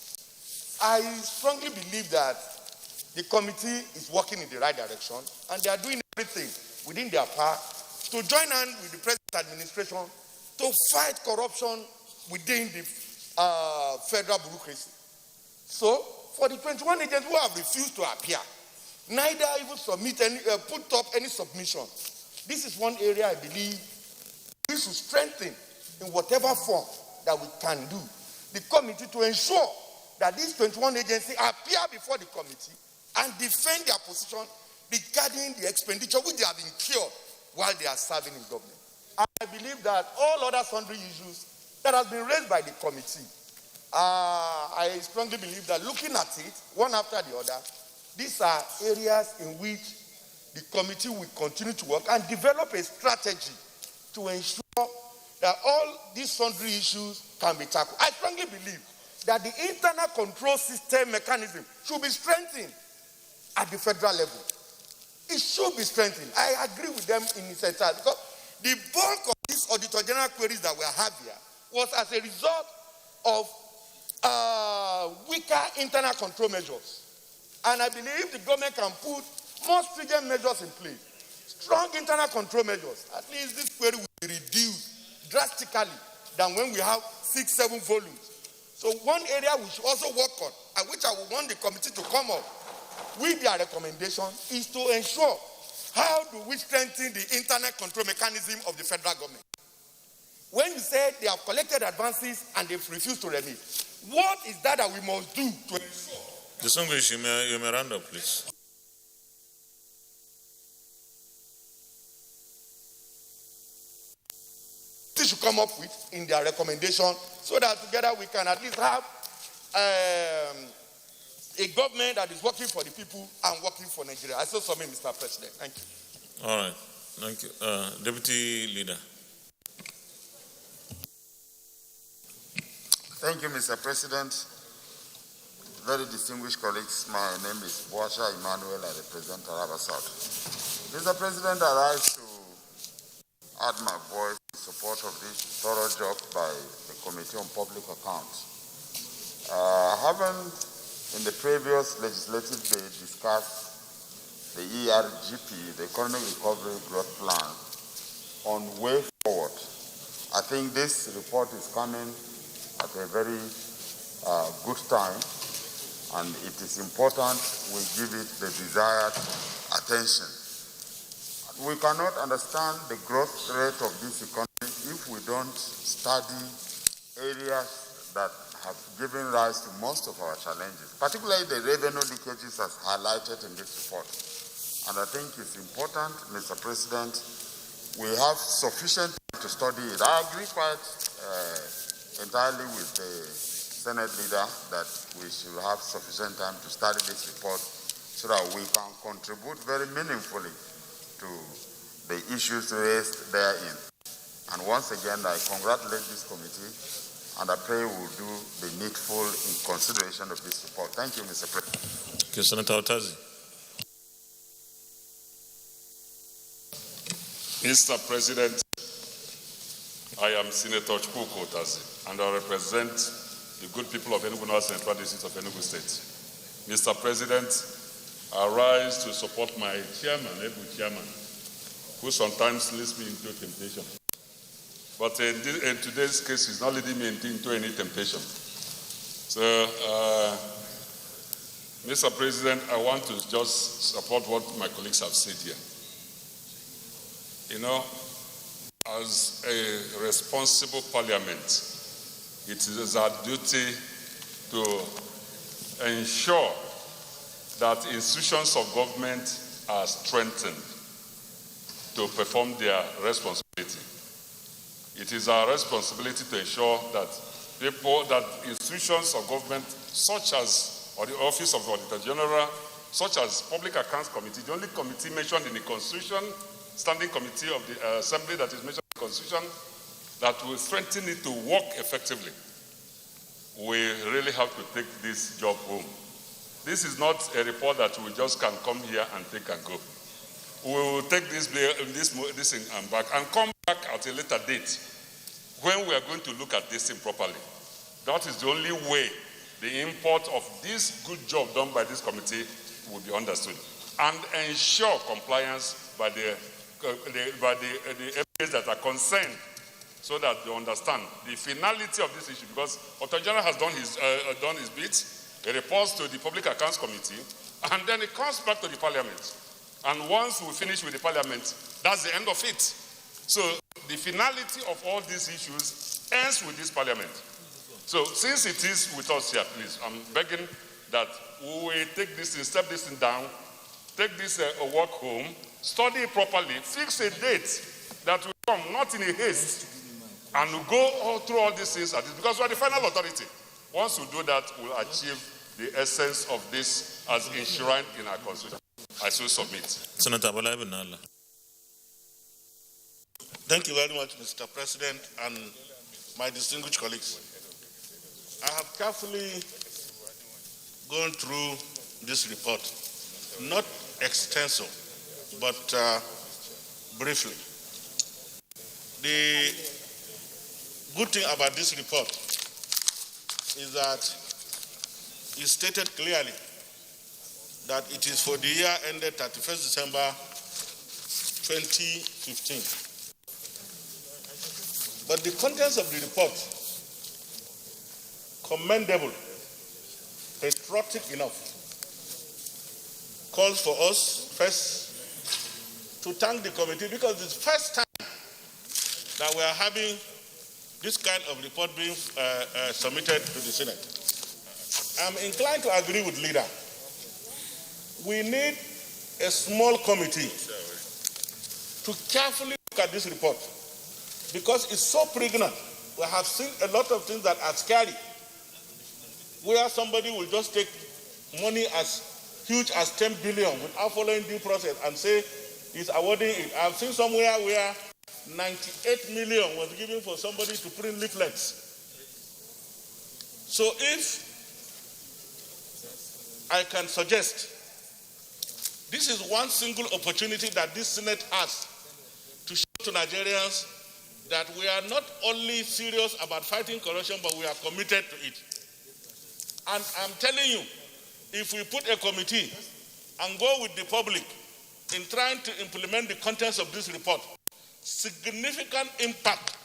I strongly believe that the committee is working in the right direction and they are doing everything within their power to join hands with the present administration to fight corruption within the federal bureaucracy. So, for the 21 agents who have refused to appear, neither even put up any submission, this is one area I believe we should strengthen in whatever form that we can do the committee to ensure that these 21 agencies appear before the committee and defend their position regarding the expenditure which they have incurred while they are serving in government. I believe that all other sundry issues that have been raised by the committee, I strongly believe that looking at it, one after the other, these are areas in which the committee will continue to work and develop a strategy to ensure that all these sundry issues can be tackled. I strongly believe that the internal control system mechanism should be strengthened at the federal level. It should be strengthened. I agree with them in its entirety, because the bulk of these Auditor General queries that we have here was as a result of weaker internal control measures. And I believe the government can put more stringent measures in place, strong internal control measures. At least this query will be reduced drastically than when we have 6-7 volumes. So one area we should also work on, and which I would want the committee to come up with their recommendation, is to ensure how do we strengthen the internal control mechanism of the federal government. When you say they have collected advances and they've refused to remit, what is that we must do to ensure? Distinguished, you may round up, please. They should come up with in their recommendation, so that together we can at least have a government that is working for the people and working for Nigeria. I so submit, Mr. President. Thank you. All right. Thank you. Deputy Leader. Thank you, Mr. President. Very distinguished colleagues, my name is Boasha Emmanuel. I represent Taraba South. Mr. President, I rise to add my voice in support of this thorough job by the Committee on Public Accounts. I haven't, in the previous legislative day, discussed the ERGP, the Economic Recovery Growth Plan, on way forward. I think this report is coming at a very good time, and it is important we give it the desired attention. We cannot understand the growth rate of this economy if we don't study areas that have given rise to most of our challenges, particularly the revenue leakages as highlighted in this report. And I think it's important, Mr. President, we have sufficient time to study it. I agree quite entirely with the Senate leader that we should have sufficient time to study this report so that we can contribute very meaningfully to the issues raised therein. And once again, I congratulate this committee, and I pray we'll do the needful in consideration of this report. Thank you, Mr. President. Thank you, Senator Otazi. Mr. President, I am Senator Chukwuka Otazi, and I represent the good people of Enugu North Central District of Enugu State. Mr. President, I rise to support my chairman, Ebu chairman, who sometimes leads me into temptation. But in today's case, he's not leading me into any temptation. So, Mr. President, I want to just support what my colleagues have said here. You know, as a responsible parliament, it is our duty to ensure that institutions of government are strengthened to perform their responsibility. It is our responsibility to ensure that institutions of government, such as the Office of the Auditor General, such as Public Accounts Committee, the only committee mentioned in the Constitution, Standing Committee of the Assembly that is mentioned in the Constitution, that will strengthen it to work effectively. We really have to take this job home. This is not a report that we just can come here and take and go. We will take this thing and back and come back at a later date when we are going to look at this thing properly. That is the only way the import of this good job done by this committee will be understood, and ensure compliance by the areas that are concerned, so that they understand the finality of this issue. Because Auditor General has done his bit, it reports to the Public Accounts Committee, and then it comes back to the Parliament. And once we finish with the Parliament, that's the end of it. So the finality of all these issues ends with this Parliament. So since it is with us here, please, I'm begging that we will take this thing, step this thing down, take this work home, study it properly, fix a date that will come, not in a haste, and we'll go through all these things at this, because we are the final authority. Once we do that, we'll achieve the essence of this as enshrined in our Constitution. I so submit. Senator Bola Ibn-Allah. Thank you very much, Mr. President, and my distinguished colleagues. I have carefully gone through this report, not extensive, but briefly. The good thing about this report is that it stated clearly that it is for the year ended 31st December 2015. But the contents of the report, commendable, patriotic enough, calls for us first to thank the committee because it's the first time that we are having this kind of report being submitted to the Senate. I'm inclined to agree with leader. We need a small committee to carefully look at this report because it's so pregnant. We have seen a lot of things that are scary, where somebody will just take money as huge as 10 billion without following due process and say he's awarding it. I've seen somewhere where 98 million was given for somebody to print leaflets. So if I can suggest, this is one single opportunity that this Senate has to show to Nigerians that we are not only serious about fighting corruption, but we are committed to it. And I'm telling you, if we put a committee and go with the public in trying to implement the contents of this report, significant impact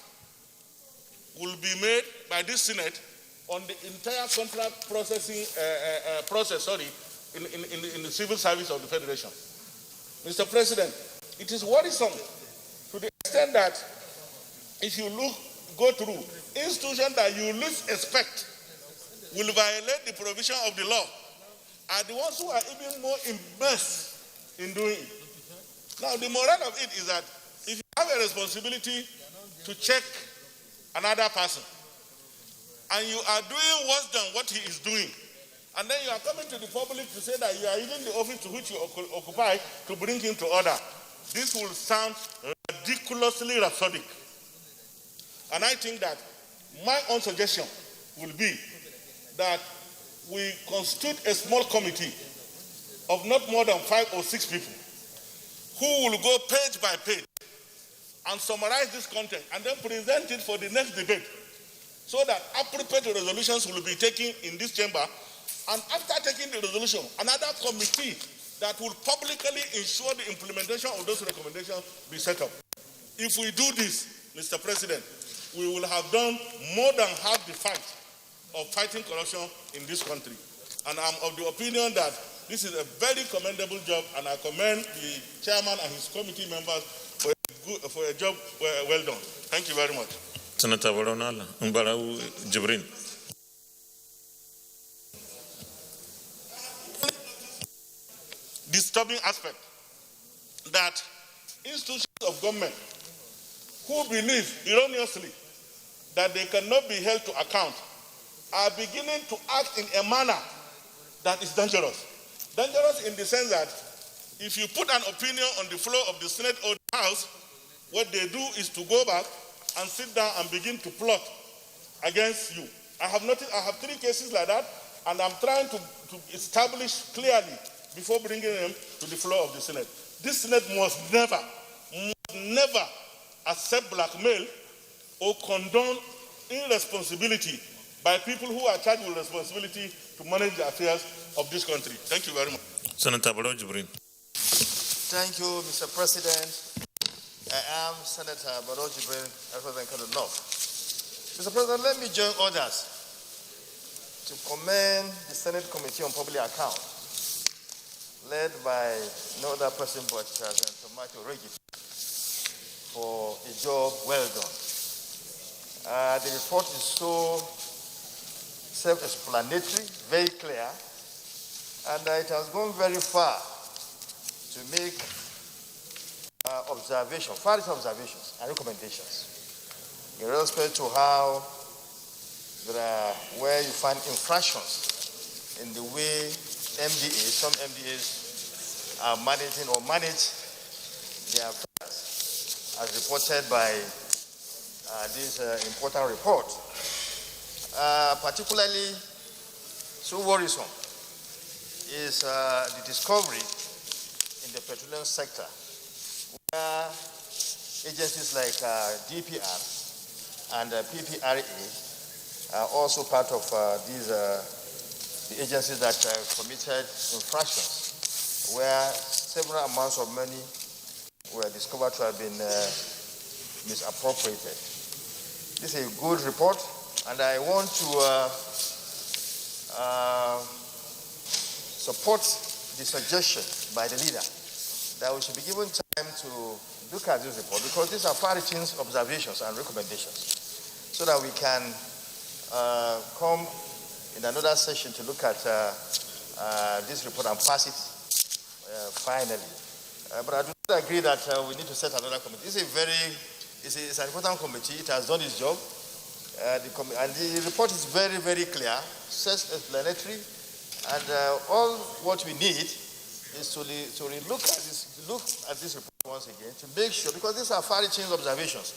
will be made by this Senate on the entire contract processing process, in the civil service of the Federation. Mr. President, it is worrisome to the extent that if you go through institutions that you least expect will violate the provision of the law are the ones who are even more immersed in doing it. Now, the moral of it is that if you have a responsibility to check another person and you are doing worse than what he is doing, and then you are coming to the public to say that you are using the office to which you occupy to bring him to order, this will sound ridiculously rhapsodic. And I think that my own suggestion will be that we constitute a small committee of not more than 5 or 6 people who will go page by page and summarize this content and then present it for the next debate so that appropriate resolutions will be taken in this chamber. And after taking the resolution, another committee that will publicly ensure the implementation of those recommendations be set up. If we do this, Mr. President, we will have done more than half the fight of fighting corruption in this country. And I'm of the opinion that this is a very commendable job, and I commend the chairman and his committee members for a job well done. Thank you very much. Senator Baronala, Mbarau Jibrin. Disturbing aspect that institutions of government who believe erroneously that they cannot be held to account are beginning to act in a manner that is dangerous. Dangerous in the sense that if you put an opinion on the floor of the Senate or the House, what they do is to go back and sit down and begin to plot against you. I have 3 cases like that, and I'm trying to establish clearly before bringing them to the floor of the Senate. This Senate must never accept blackmail or condone irresponsibility by people who are charged with responsibility to manage the affairs of this country. Thank you very much. Senator Barrow Jibrin. Thank you, Mr. President. I am Senator Barrow Jibrin, representing the North. Mr. President, let me join others to commend the Senate Committee on Public Accounts, led by no other person but President Tomato Regis, for a job well done. The report is so self-explanatory, very clear, and it has gone very far to make various observations and recommendations in respect to how where you find infractions in the way some MDAs are managing or manage their affairs, as reported by this important report. Particularly so worrisome is the discovery in the petroleum sector, where agencies like DPR and PPRA are also part of the agencies that committed infractions, where several amounts of money were discovered to have been misappropriated. This is a good report, and I want to support the suggestion by the leader that we should be given time to look at this report, because these are far-reaching observations and recommendations, so that we can come in another session to look at this report and pass it finally. But I do not agree that we need to set another committee. It's an important committee. It has done its job. And the report is very, very clear, self-explanatory, and all what we need is to look at this report once again to make sure, because these are far-reaching observations.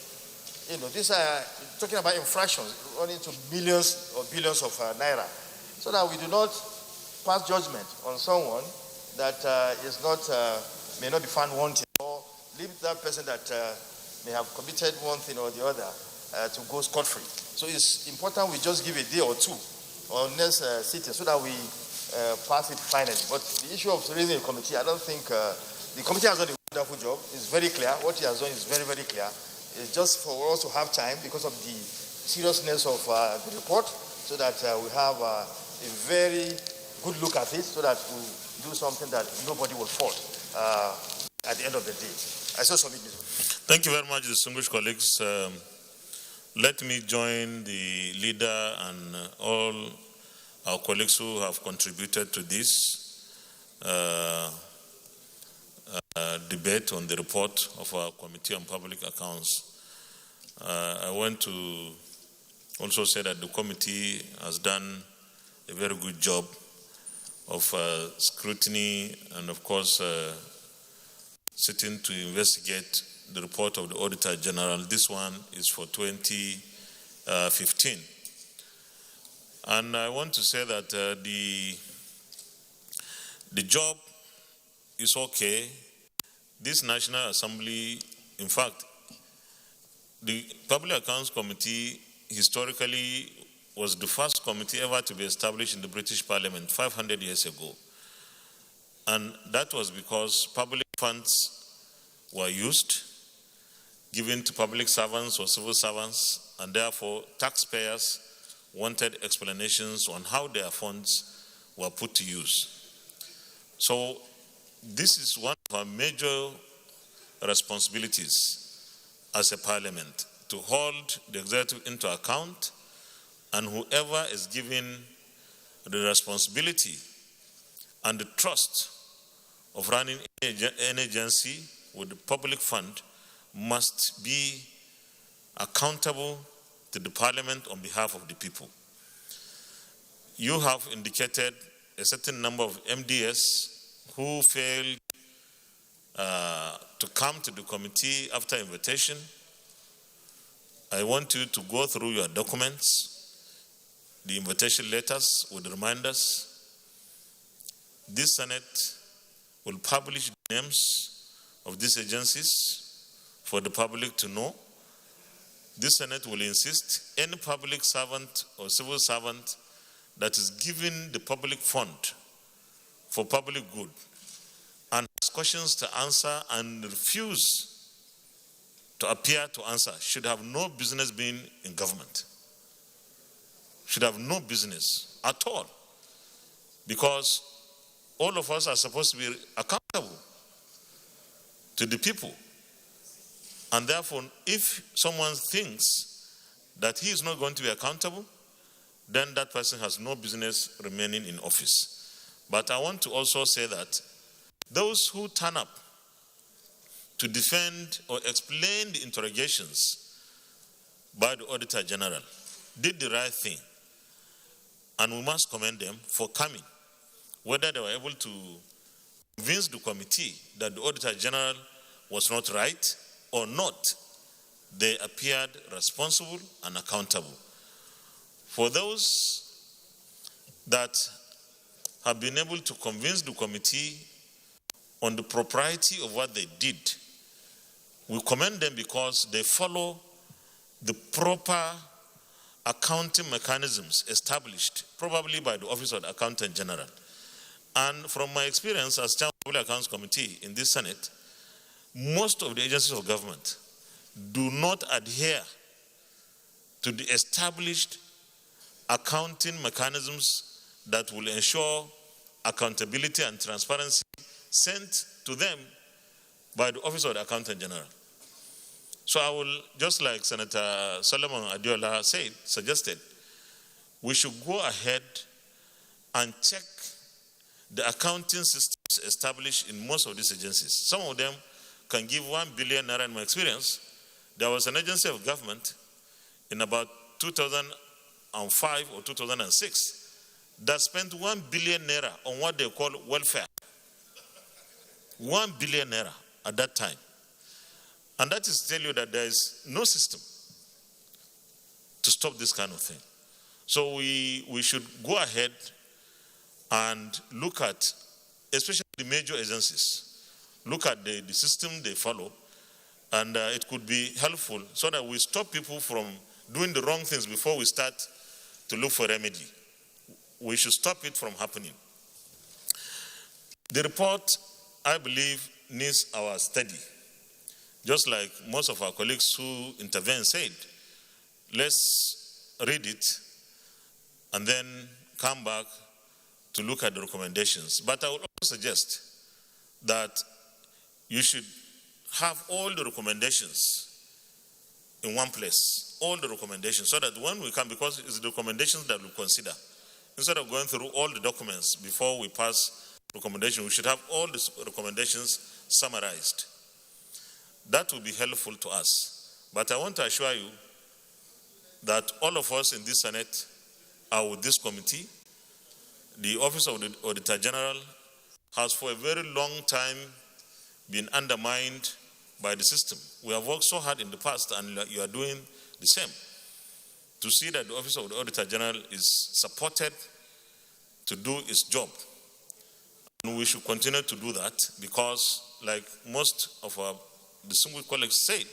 You know, these are talking about infractions running to millions or billions of naira, so that we do not pass judgment on someone that may not be found wanting, or leave that person that may have committed one thing or the other to go scot-free. So it's important we just give a day or two on next sitting, so that we pass it finally. But the issue of raising a committee, I don't think the committee has done a wonderful job. It's very clear. What he has done is very, very clear. It's just for us to have time because of the seriousness of the report, so that we have a very good look at it, so that we do something that nobody will fault at the end of the day. I so submit this. Thank you very much, distinguished colleagues. Let me join the leader and all our colleagues who have contributed to this debate on the report of our Committee on Public Accounts. I want to also say that the committee has done a very good job of scrutiny and, of course, sitting to investigate the report of the Auditor General. This one is for 2015. And I want to say that the job is okay. This National Assembly, in fact, the Public Accounts Committee historically was the first committee ever to be established in the British Parliament 500 years ago. And that was because public funds were used, given to public servants or civil servants, and therefore taxpayers wanted explanations on how their funds were put to use. So this is one of our major responsibilities as a parliament, to hold the executive into account, and whoever is given the responsibility and the trust of running an agency with the public fund must be accountable to the parliament on behalf of the people. You have indicated a certain number of MDS who failed to come to the committee after invitation. I want you to go through your documents, the invitation letters with reminders. This Senate will publish the names of these agencies for the public to know. This Senate will insist any public servant or civil servant that is given the public fund for public good and has questions to answer and refuse to appear to answer should have no business being in government. Should have no business at all. Because all of us are supposed to be accountable to the people. And therefore, if someone thinks that he is not going to be accountable, then that person has no business remaining in office. But I want to also say that those who turn up to defend or explain the interrogations by the Auditor General did the right thing. And we must commend them for coming. Whether they were able to convince the committee that the Auditor General was not right or not, they appeared responsible and accountable. For those that have been able to convince the committee on the propriety of what they did. We commend them because they follow the proper accounting mechanisms established, probably by the Office of the Accountant General. And from my experience as Chairman of the Public Accounts Committee in this Senate, most of the agencies of government do not adhere to the established accounting mechanisms that will ensure accountability and transparency sent to them by the Office of the Accountant General. So I will, just like Senator Solomon Adiola suggested, we should go ahead and check the accounting systems established in most of these agencies. Some of them can give 1 billion naira. In my experience, there was an agency of government in about 2005 or 2006 that spent 1 billion naira on what they call welfare. 1 billion naira at that time. And that is to tell you that there is no system to stop this kind of thing. So we should go ahead and look at, especially the major agencies, look at the system they follow, and it could be helpful so that we stop people from doing the wrong things before we start to look for remedy. We should stop it from happening. The report, I believe, needs our study. Just like most of our colleagues who intervened said, let's read it and then come back to look at the recommendations. But I would also suggest that you should have all the recommendations in one place, all the recommendations, so that when we come, because it's the recommendations that we'll consider, instead of going through all the documents before we pass recommendation, we should have all the recommendations summarized. That will be helpful to us. But I want to assure you that all of us in this Senate are with this committee. The Office of the Auditor General has for a very long time been undermined by the system. We have worked so hard in the past, and you are doing the same, to see that the Office of the Auditor General is supported to do its job. And we should continue to do that because, like most of our distinguished colleagues said,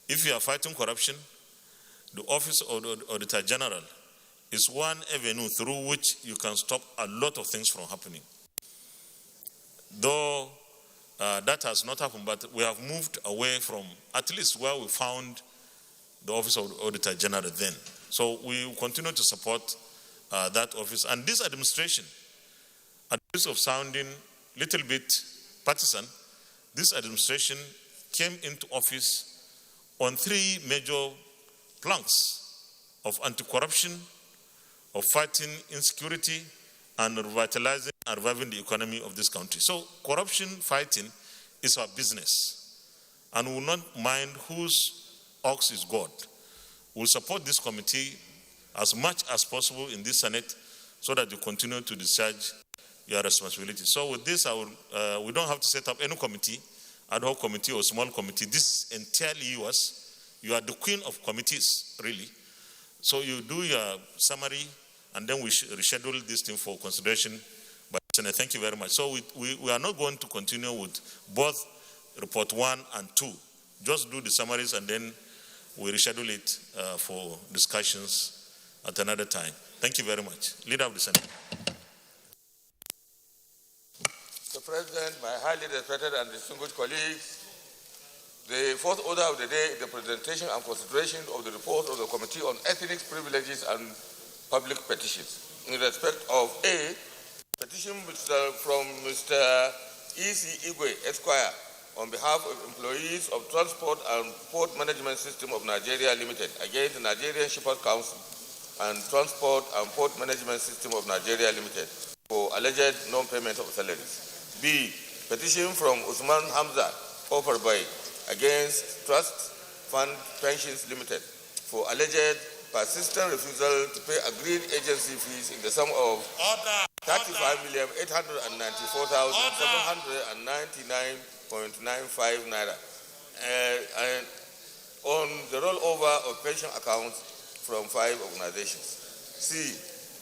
if you are fighting corruption, the Office of the Auditor General is one avenue through which you can stop a lot of things from happening. Though that has not happened, but we have moved away from at least where we found the Office of the Auditor General then. So we will continue to support that office. And this administration, at the risk of sounding a little bit partisan, this administration came into office on 3 major planks of anti-corruption, of fighting insecurity, and revitalizing and reviving the economy of this country. So corruption fighting is our business, and we will not mind whose ox is God. We will support this committee as much as possible in this Senate so that you continue to discharge your responsibility. So with this, we don't have to set up any committee, ad hoc committee or small committee. This is entirely yours. You are the queen of committees, really. So you do your summary, and then we reschedule this thing for consideration by the Senate. Thank you very much. So we are not going to continue with both report 1 and 2. Just do the summaries, and then we reschedule it for discussions at another time. Thank you very much. Leader of the Senate. Mr. President, my highly respected and distinguished colleagues, the fourth order of the day is the presentation and consideration of the report of the Committee on Ethnic Privileges and Public Petitions. In respect of A, petition from Mr. E.C. Igwe, Esquire, on behalf of employees of Transport and Port Management System of Nigeria Limited against the Nigerian Shippers Council and Transport and Port Management System of Nigeria Limited for alleged non-payment of salaries. B, petition from Usman Hamza, Overbay, against Trust Fund Pensions Limited for alleged persistent refusal to pay agreed agency fees in the sum of 35,894,799.95 naira and on the rollover of pension accounts from 5 organizations. C,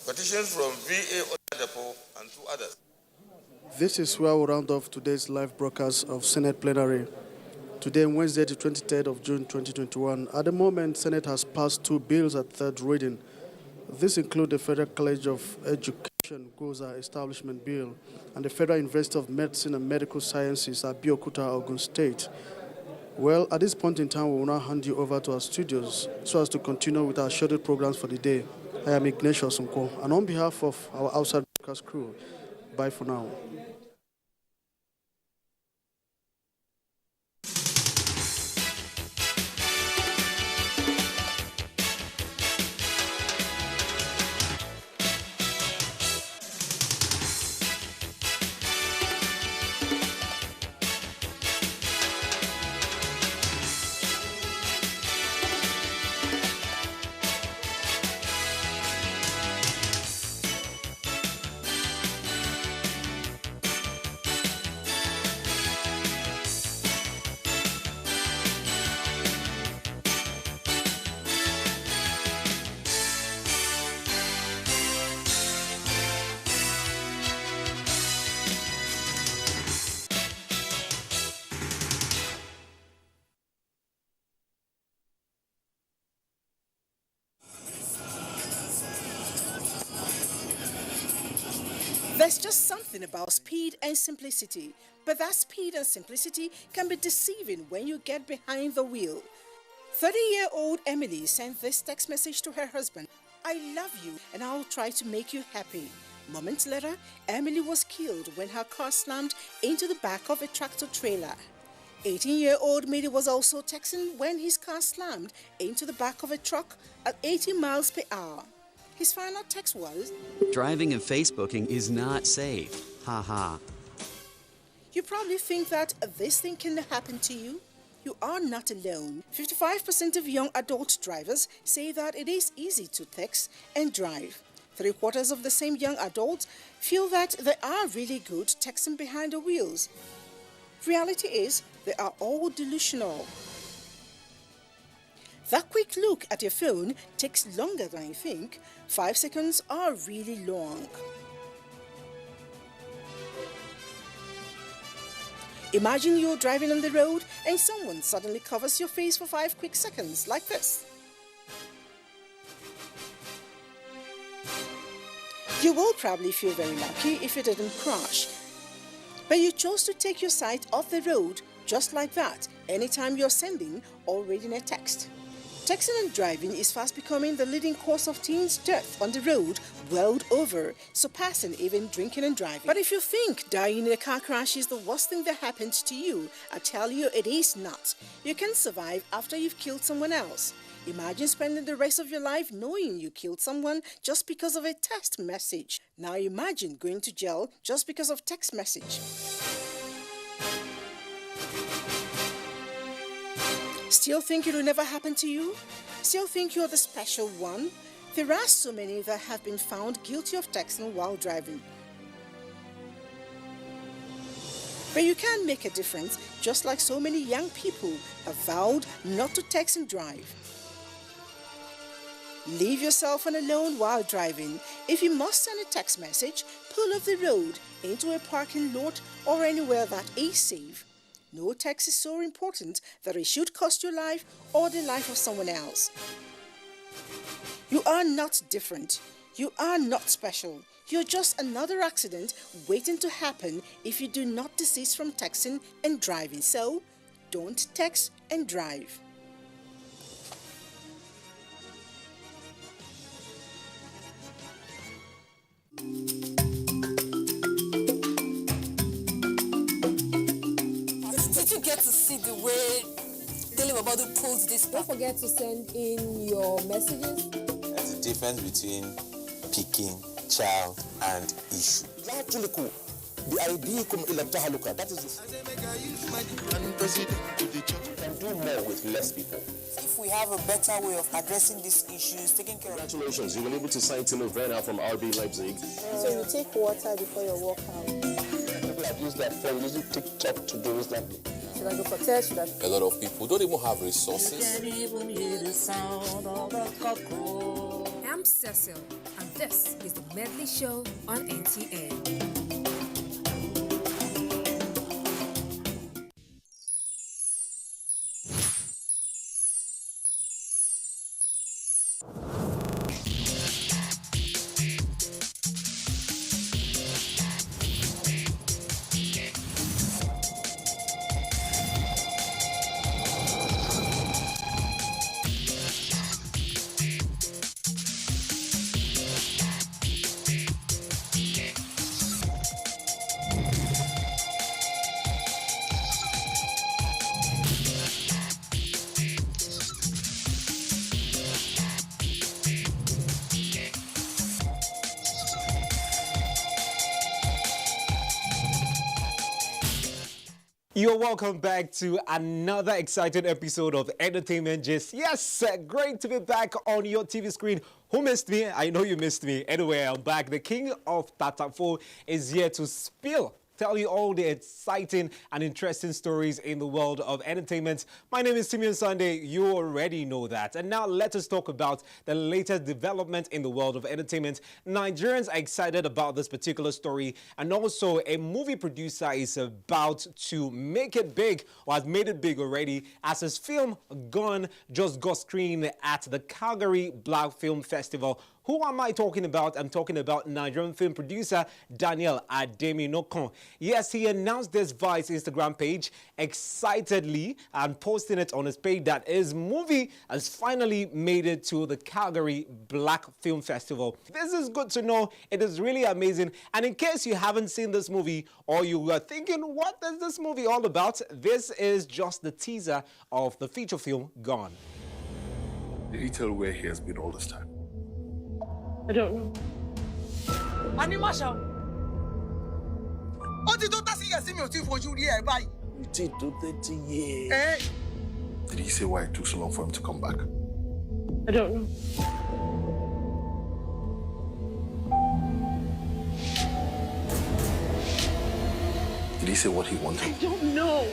petitions from VA Depot, and 2 others. This is where we'll round off today's live broadcast of Senate plenary. Today, Wednesday, the 23rd of June, 2021. At the moment, Senate has passed 2 bills at third reading. These include the Federal College of Education Goza Establishment Bill and the Federal University of Medicine and Medical Sciences at Abuja, Ogun State. Well, at this point in time, we will now hand you over to our studios so as to continue with our scheduled programs for the day. I am Ignatius Unko, and on behalf of our outside broadcast crew, bye for now. There's just something about speed and simplicity, but that speed and simplicity can be deceiving when you get behind the wheel. 30-year-old Emily sent this text message to her husband: "I love you and I'll try to make you happy." Moments later, Emily was killed when her car slammed into the back of a tractor trailer. 18-year-old Midi was also texting when his car slammed into the back of a truck at 80 miles per hour. His final text was, "Driving and Facebooking is not safe. Ha ha." You probably think that this thing can happen to you. You are not alone. 55% of young adult drivers say that it is easy to text and drive. 3/4 of the same young adults feel that they are really good texting behind the wheels. Reality is, they are all delusional. That quick look at your phone takes longer than you think. 5 seconds are really long. Imagine you're driving on the road and someone suddenly covers your face for 5 quick seconds, like this. You will probably feel very lucky if you didn't crash. But you chose to take your sight off the road just like that anytime you're sending or reading a text. Texting and driving is fast becoming the leading cause of teens' death on the road world over, surpassing even drinking and driving. But if you think dying in a car crash is the worst thing that happened to you, I tell you it is not. You can survive after you've killed someone else. Imagine spending the rest of your life knowing you killed someone just because of a text message. Now imagine going to jail just because of text message. Still think it will never happen to you? Still think you're the special one? There are so many that have been found guilty of texting while driving. But you can make a difference, just like so many young people have vowed not to text and drive. Leave your cell phone alone while driving. If you must send a text message, pull off the road into a parking lot or anywhere that is safe. No text is so important that it should cost your life or the life of someone else. You are not different. You are not special. You're just another accident waiting to happen if you do not desist from texting and driving. So, don't text and drive. Did you get to see the way Daily Babadu pulls this? Don't forget to send in your messages. There's a difference between picking, child, and issue. That is can do more with less people. If we have a better way of addressing these issues, taking care of. Congratulations, you were able to sign Tilo Werner from RB Leipzig. So you take water before your workout. People have used their phone, using TikTok to do that. Should I go for test? Should I? A lot of people don't even have resources. Am Cecil and This is the Medley Show on NTA. You're welcome back to another exciting episode of Entertainment Gist. Yes, great to be back on your TV screen. Who missed me? I know you missed me. Anyway, I'm back. The king of Tatafo is here to tell you all the exciting and interesting stories in the world of entertainment. My name is Simeon Sunday. You already know that. And now let us talk about the latest development in the world of entertainment. Nigerians are excited about this particular story, and also a movie producer is about to make it big, or has made it big already, as his film Gone just got screened at the Calgary Black Film Festival. Who am I talking about? I'm talking about Nigerian film producer Daniel Ademinokon. Yes, he announced this via his Instagram page excitedly and posting it on his page that his movie has finally made it to the Calgary Black Film Festival. This is good to know. It is really amazing. And in case you haven't seen this movie or you are thinking, what is this movie all about? This is just the teaser of the feature film Gone. Did he tell where he has been all this time? I don't know. Animasha. Ó ti tó tásí yẹ̀ sí mi ò tí fojú rí ẹ̀ báyìí. You did do 30 years. Did he say why it took so long for him to come back? I don't know. Did he say what he wanted? I don't know.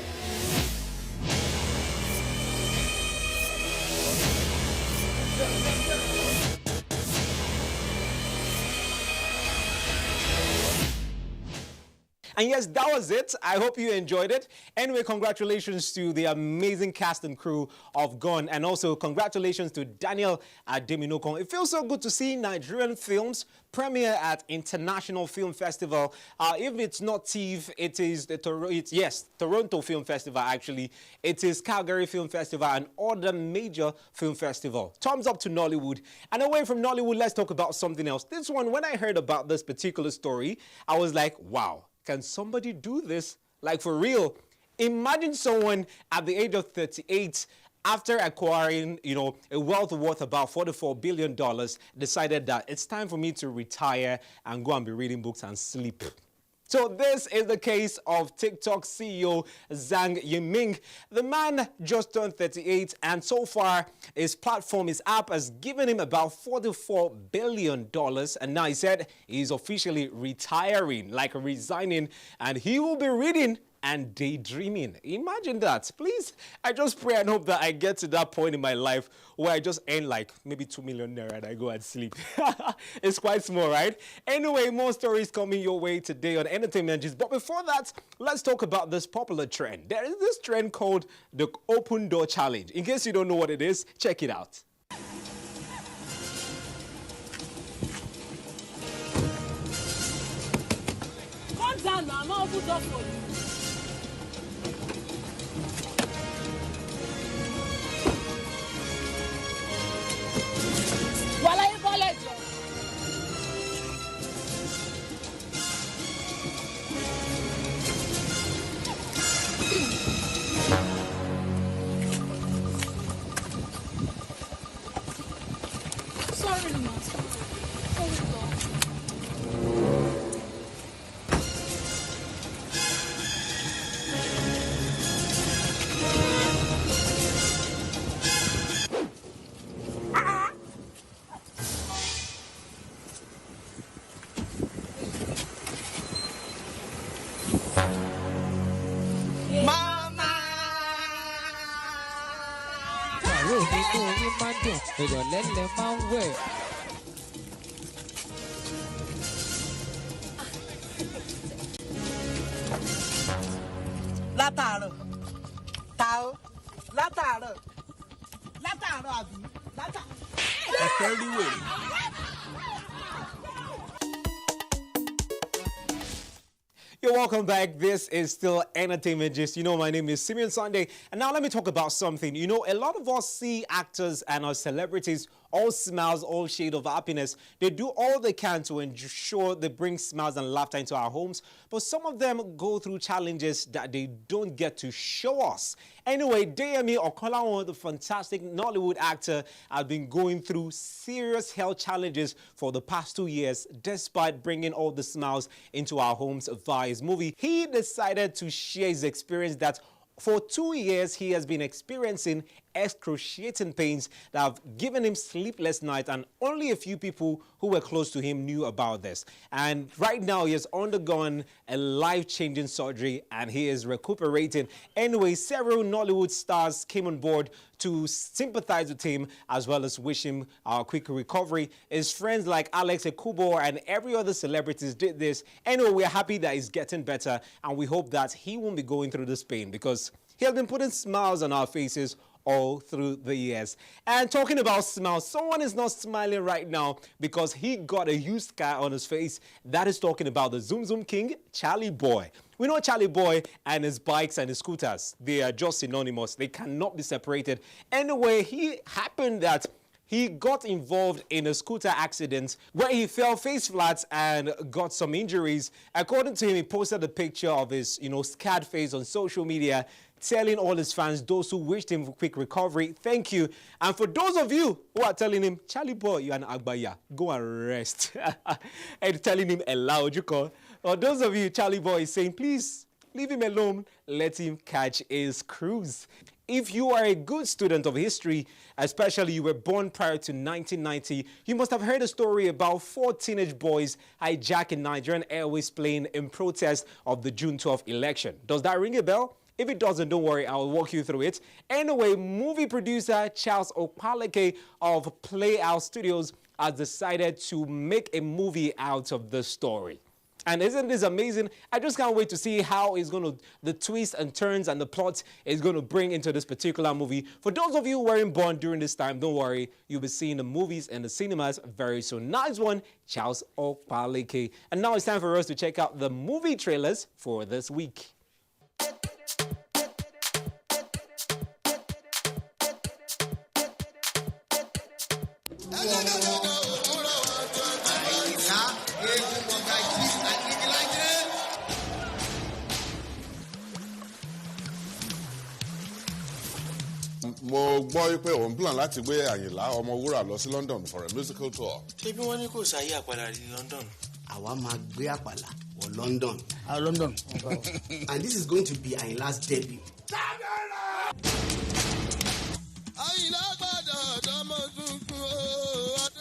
And yes, that was it. I hope you enjoyed it. Anyway, congratulations to the amazing cast and crew of Gone, and also congratulations to Daniel Ademinokon. It feels so good to see Nigerian films premiere at International Film Festival. If it's not TIFF, it is Toronto Film Festival actually. It is Calgary Film Festival and other major film festival. Thumbs up to Nollywood. And away from Nollywood, let's talk about something else. This one, when I heard about this particular story, I was like, wow. Can somebody do this? Like, for real? Imagine someone at the age of 38, after acquiring, a wealth worth about $44 billion, decided that it's time for me to retire and go and be reading books and sleep. So this is the case of TikTok CEO Zhang Yiming. The man just turned 38, and so far his platform, his app, has given him about $44 billion. And now he said he's officially retiring, like resigning, and he will be reading and daydreaming. Imagine that. Please, I just pray and hope that I get to that point in my life where I just earn like maybe 2 million naira and I go and sleep. It's quite small, right? Anyway, more stories coming your way today on Entertainment Gist. But before that, let's talk about this popular trend. There is this trend called the Open Door Challenge. In case you don't know what it is, check it out. Calm down now, I'm not open door for you. Sorry, Master. ìrọ̀lẹ́ lẹ máa ń wẹ̀. látàárọ̀ tao látàárọ̀ àbí látàárọ̀. You're welcome back. This is still Entertainment Gist. You know, my name is Simeon Sunday. And now let me talk about something. You know, a lot of us see actors and our celebrities all smiles, all shade of happiness. They do all they can to ensure they bring smiles and laughter into our homes. But some of them go through challenges that they don't get to show us. Anyway, Deyemi Okolawon, the fantastic Nollywood actor, has been going through serious health challenges for the past 2 years, despite bringing all the smiles into our homes via his movie. He decided to share his experience that for 2 years, he has been experiencing excruciating pains that have given him sleepless nights, and only a few people who were close to him knew about this. And right now, he has undergone a life-changing surgery and he is recuperating. Anyway, several Nollywood stars came on board to sympathize with him as well as wish him a quick recovery. His friends like Alex Ekubo and every other celebrities did this. Anyway, we're happy that he's getting better and we hope that he won't be going through this pain because he has been putting smiles on our faces all through the years. And talking about smiles, someone is not smiling right now because he got a used car on his face. That is talking about the Zoom Zoom King, Charlie Boy. We know Charlie Boy and his bikes and his scooters. They are just synonymous. They cannot be separated. Anyway, he happened that he got involved in a scooter accident where he fell face flat and got some injuries. According to him, he posted a picture of his, scarred face on social media, telling all his fans, those who wished him a quick recovery, thank you. And for those of you who are telling him, Charlie Boy, you're an Agbaya, go and rest. And telling him aloud, you call. Or those of you, Charlie Boy is saying, please, leave him alone, let him catch his cruise. If you are a good student of history, especially you were born prior to 1990, you must have heard a story about 4 teenage boys hijacking Nigerian Airways plane in protest of the June 12th election. Does that ring a bell? If it doesn't, don't worry, I'll walk you through it. Anyway, movie producer Charles Okpaleke of Playhouse Studios has decided to make a movie out of the story. And isn't this amazing? I just can't wait to see how the twists and turns and the plot is going to bring into this particular movie. For those of you who weren't born during this time, don't worry, you'll be seeing the movies in the cinemas very soon. Nice one, Charles Okpaleke. And now it's time for us to check out the movie trailers for this week. Mo gbọ́ pé òun plan láti gbé Àyìnlá Ọmọwúrà lọ sí London for a musical tour. Ṣé bí wọ́n ní kò sáyé àpàlà ní London? Àwa máa gbé àpàlà wọ London. London. And this is going to be Àyìnlá's debut.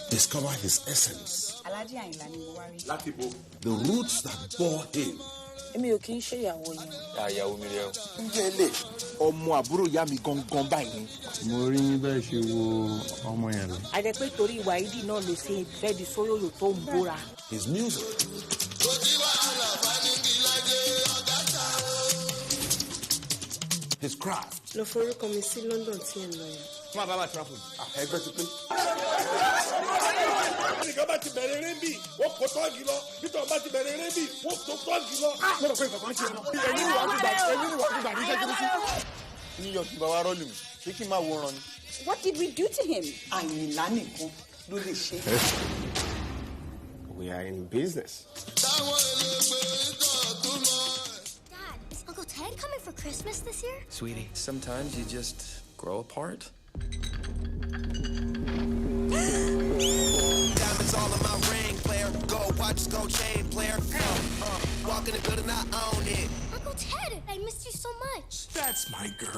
Discover his essence. The roots that bore him. Èmi ò kì í ṣe ìyàwó yín. Ìyàwó mi rẹ o. Ǹjẹ́ ilé ọmọ àbúrò ìyá mi gangan báyìí? Mo rí bẹ́ẹ̀ ṣe wo ọmọ yẹn lọ. Àjẹ́ pé torí ìwà ìdí náà lè ṣe fẹ́ di sóyòyò tó ń bóra. His music. His craft. Lọ forúkọ mi sí London tí ẹ̀ ń lọ yẹn. Fún àbábà travel. Ẹgbẹ́ ti pín. Nìkan bá ti bẹ̀rẹ̀ eré bì, wọ́n kó tọ́ọ̀gì lọ. Nítorí bá ti bẹ̀rẹ̀ eré bì, wọ́n kó tọ́ọ̀gì lọ. Mo rò pé ìfọ̀kàn ṣe lọ. Ẹ̀yin ni wàá ti gbà ní iṣẹ́ kiri sí. New York bá wa rọ́ọ̀lù mi, ṣé kí n máa wòran ni? What did we do to him? Àyìnlá nìkan ló lè ṣe. We are in business. Dad, is Uncle Ted coming for Christmas this year? Sweetie, sometimes you just grow apart. Diamonds all in my ring, player. Gold watches, gold chain, player. Walk in the building, I own it. Uncle Ted, I missed you so much. That's my girl.